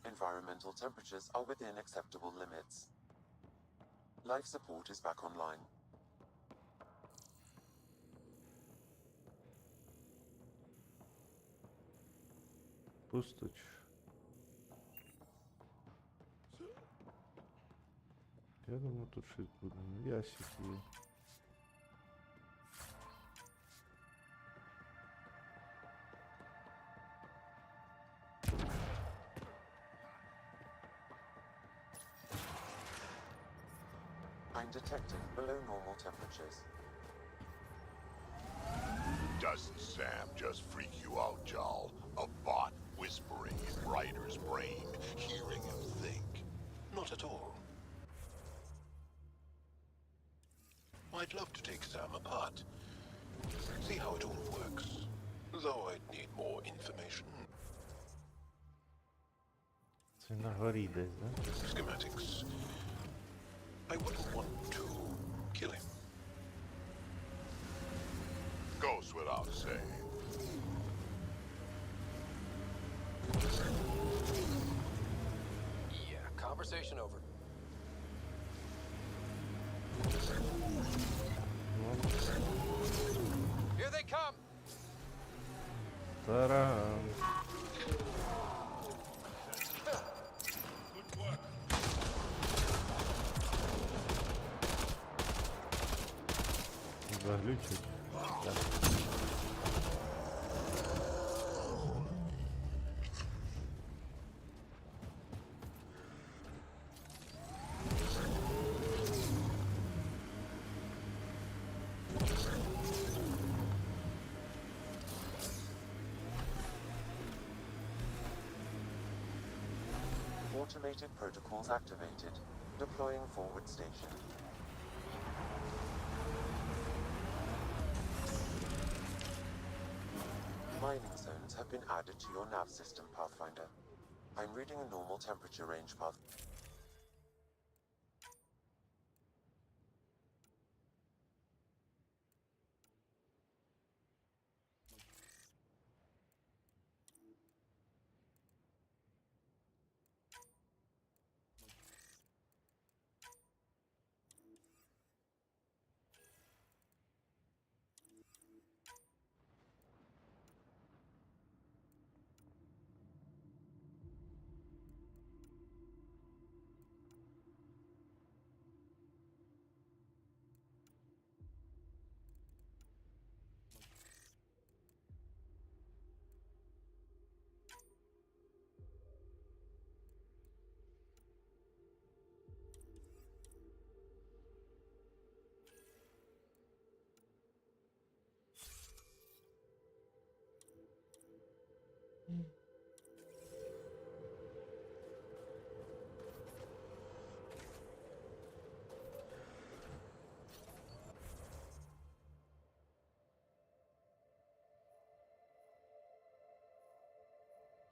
Environmental temperatures are within acceptable limits. Life support is back online. Пусточ. Я думаю, тут щось буде. Ну, ящик є. I'm detecting below normal temperatures. Doesn't Sam just freak you out, Jarl? A bot whispering in Ryder's brain, hearing him think. Not at all. I'd love to take Sam apart. See how it all works. Though I'd need more information. Це на горі десь, да? Schematics. I wouldn't want to kill him. Goes without saying. Yeah, conversation over. Here they come! Тарам. Заглючить. Так. Automated protocols activated. Deploying forward station. Mining zones have been added to your nav system, Pathfinder. I'm reading a normal temperature range, Path.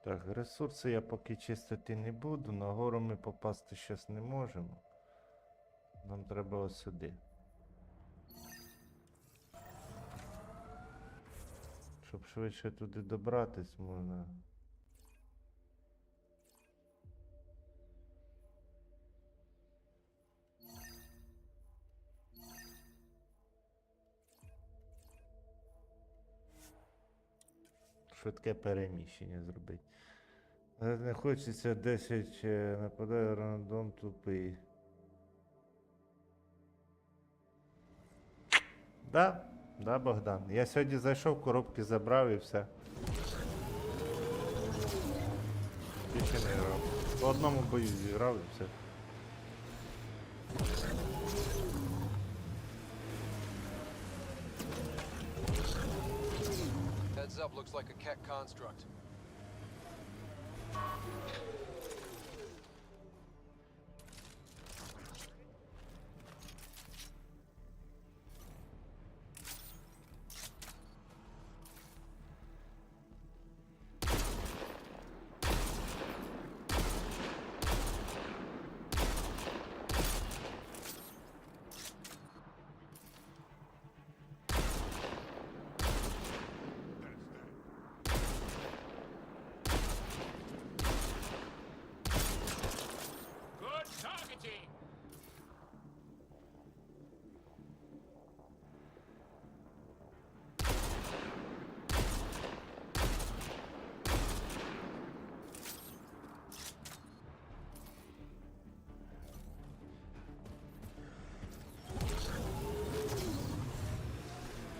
Так, ресурси я поки чистити не буду, на гору ми попасти щас не можемо. Нам треба ось сюди. Щоб швидше туди добратись можна. Швидке переміщення зробити. Не хочеться 10 нападає рандом тупий. Да, Богдан. Я сьогодні зайшов, коробки забрав і все. Більше не грав. По одному бою зіграв і все. Heads up, looks like a Keck construct. Good targeting!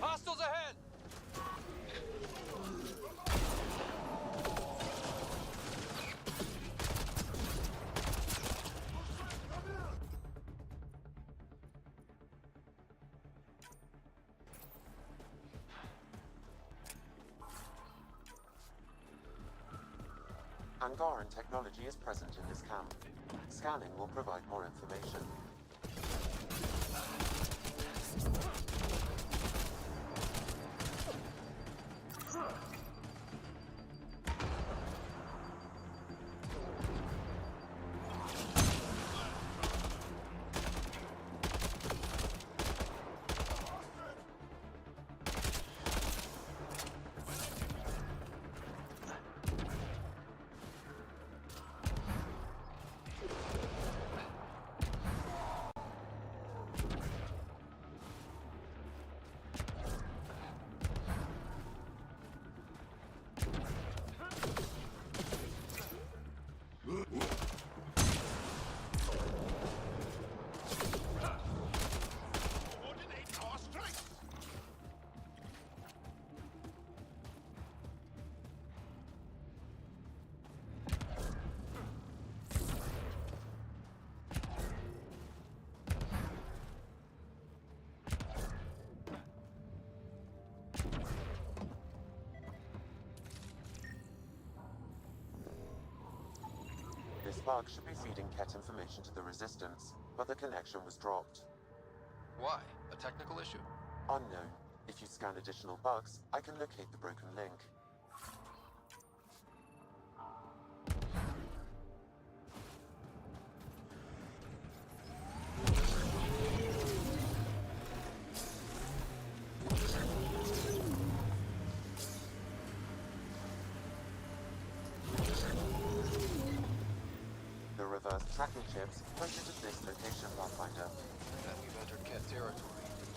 Hostiles ahead! Angaran technology is present in this camp. Scanning will provide more information. This bug should be feeding Ket information to the Resistance, but the connection was dropped. Why? A technical issue? Unknown. If you scan additional bugs, I can locate the broken link. The reverse tracking chips pointed at this location, Pathfinder. Then we've entered Ket territory.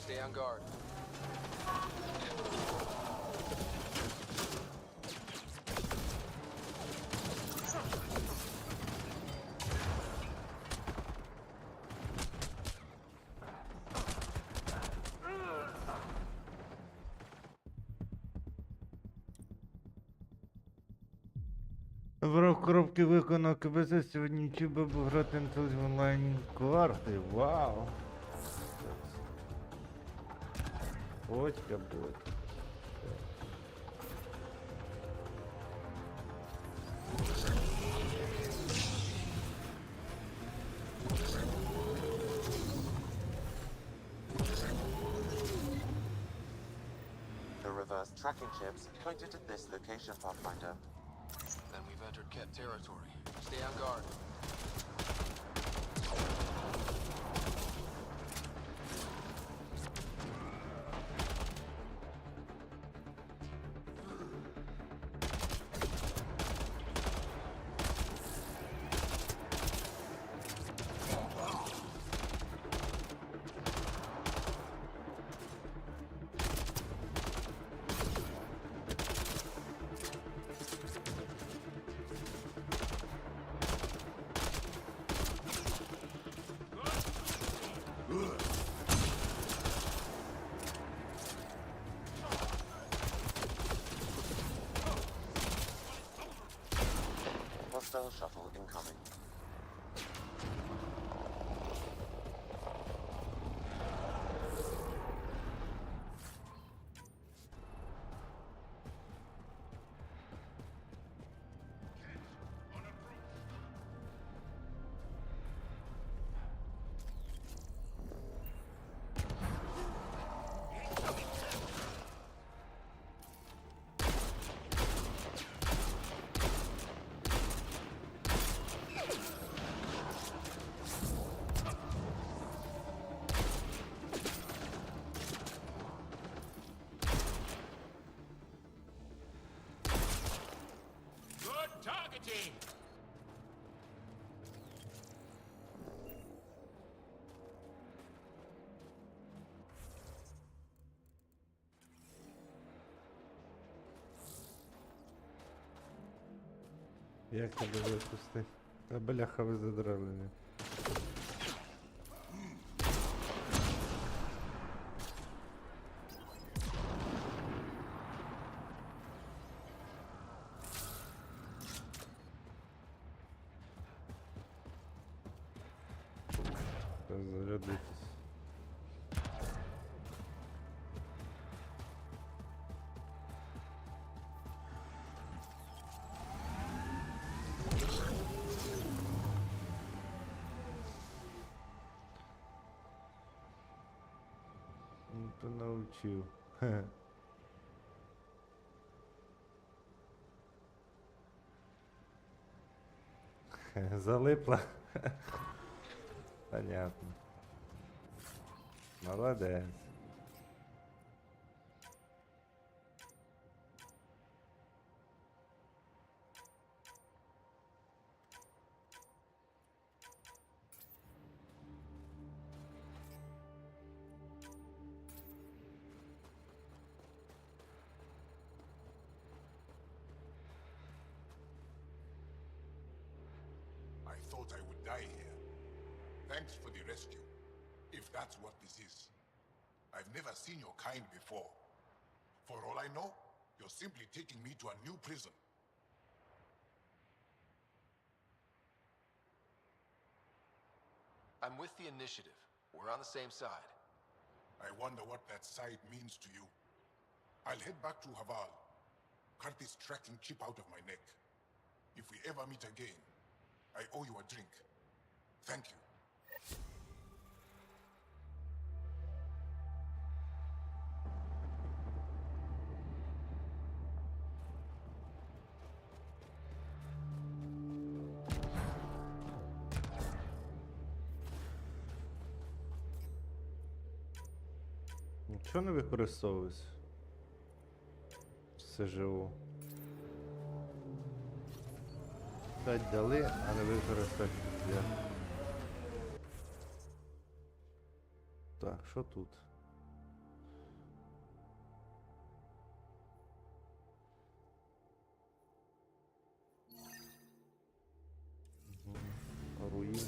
Stay on guard. Враг коробки виконав КБЗ, сьогодні YouTube був грати в онлайн карти. Вау! Батька. The reverse tracking chips pointed at this location, Pathfinder. Then we've entered Ket territory. Stay on guard. Spell shuttle incoming. Good targeting! Як тебе випустити? Та бляха ви задралені. Зарядитись. Ну, то научив. Хе. Хе, залипла. Понятно. Молодець. I thought I would die here. Thanks for the rescue, if that's what this is. I've never seen your kind before. For all I know, you're simply taking me to a new prison. I'm with the initiative. We're on the same side. I wonder what that side means to you. I'll head back to Haval. Cut this tracking chip out of my neck. If we ever meet again, I owe you a drink. Thank you. Нічого не використовується? Все живу. Дать дали, а не використати для. Так, що тут? Руїни.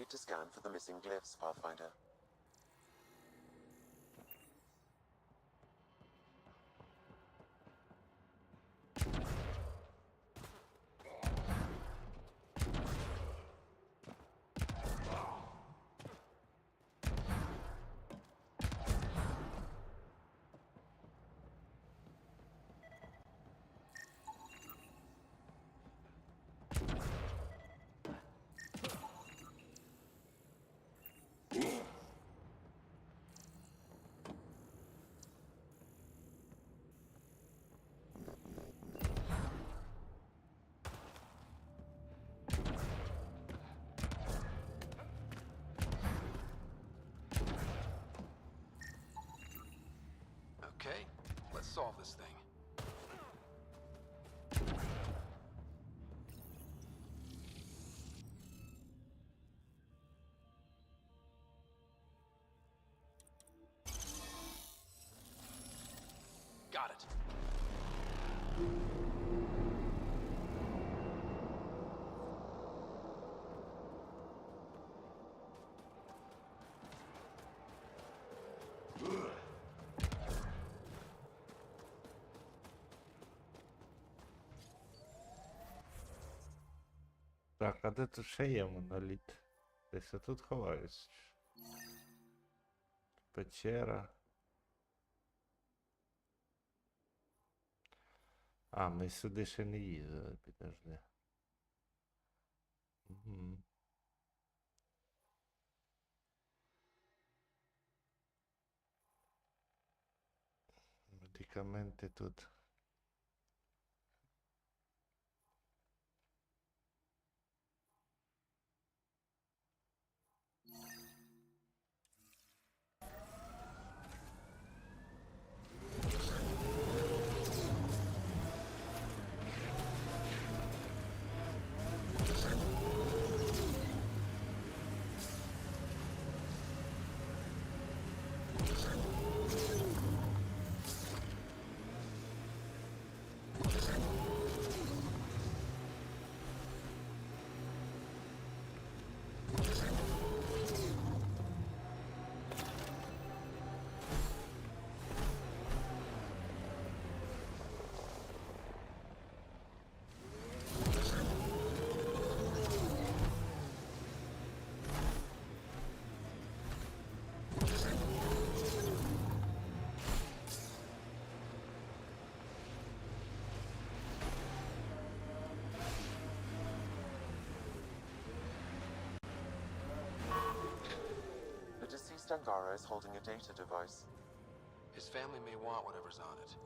need to scan for the missing glyphs, Pathfinder. Okay, let's solve this thing. Got it. Так, а де тут ще є моноліт? Десь я тут ховаюсь. Печера. А, ми сюди ще не їздили, підожди. Угу. Медикаменти тут. The deceased Angara is holding a data device. His family may want whatever's on it.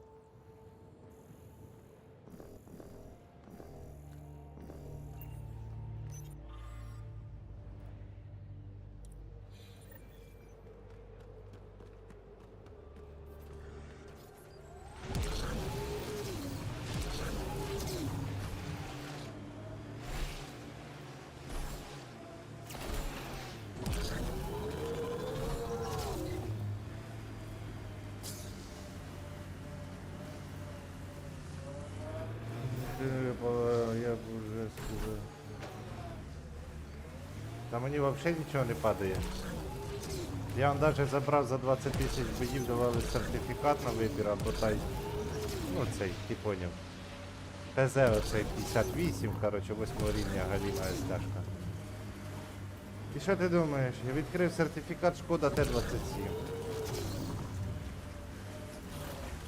Я б уже сказав. Та мені взагалі нічого не падає. Я вам навіть забрав за 20 тисяч боїв, давали сертифікат на вибір, або та й, ну цей, ти поняв. ТЗ оцей 58, коротше, 8 рівня галіна СТ-шка. І що ти думаєш? Я відкрив сертифікат, шкода Т-27.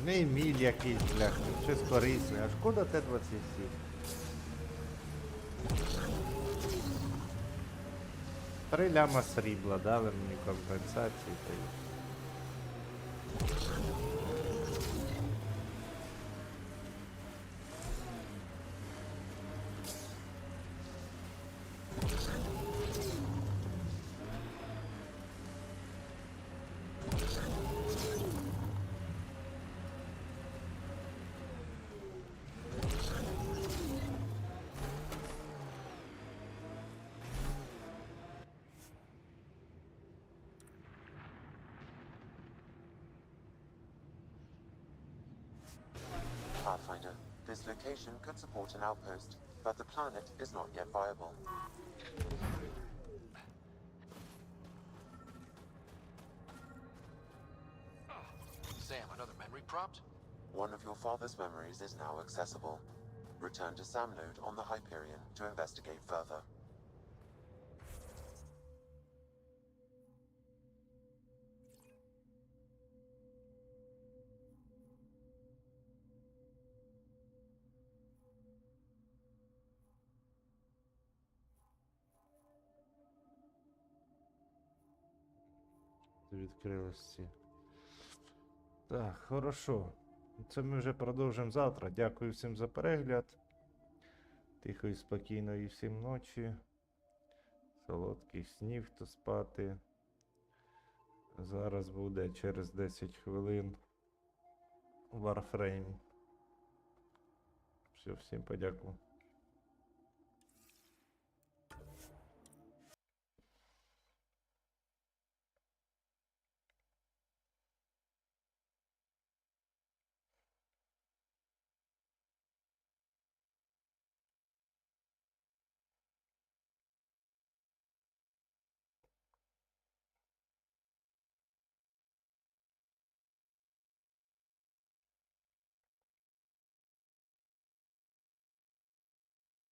Не міль якийсь, блях, щось корисне, а шкода Т-27. Три ляма срібла дали мені компенсації. Та й... Pathfinder, this location could support an outpost, but the planet is not yet viable. prompt? One of your father's memories is now accessible. Return to Sam Node on the Hyperion to investigate further. Відкрились ці. Так, хорошо. Це ми вже продовжимо завтра. Дякую всім за перегляд. Тихої, спокійної всім ночі. Солодких снів, хто спати. Зараз буде через 10 хвилин Warframe. Все, всім подякую.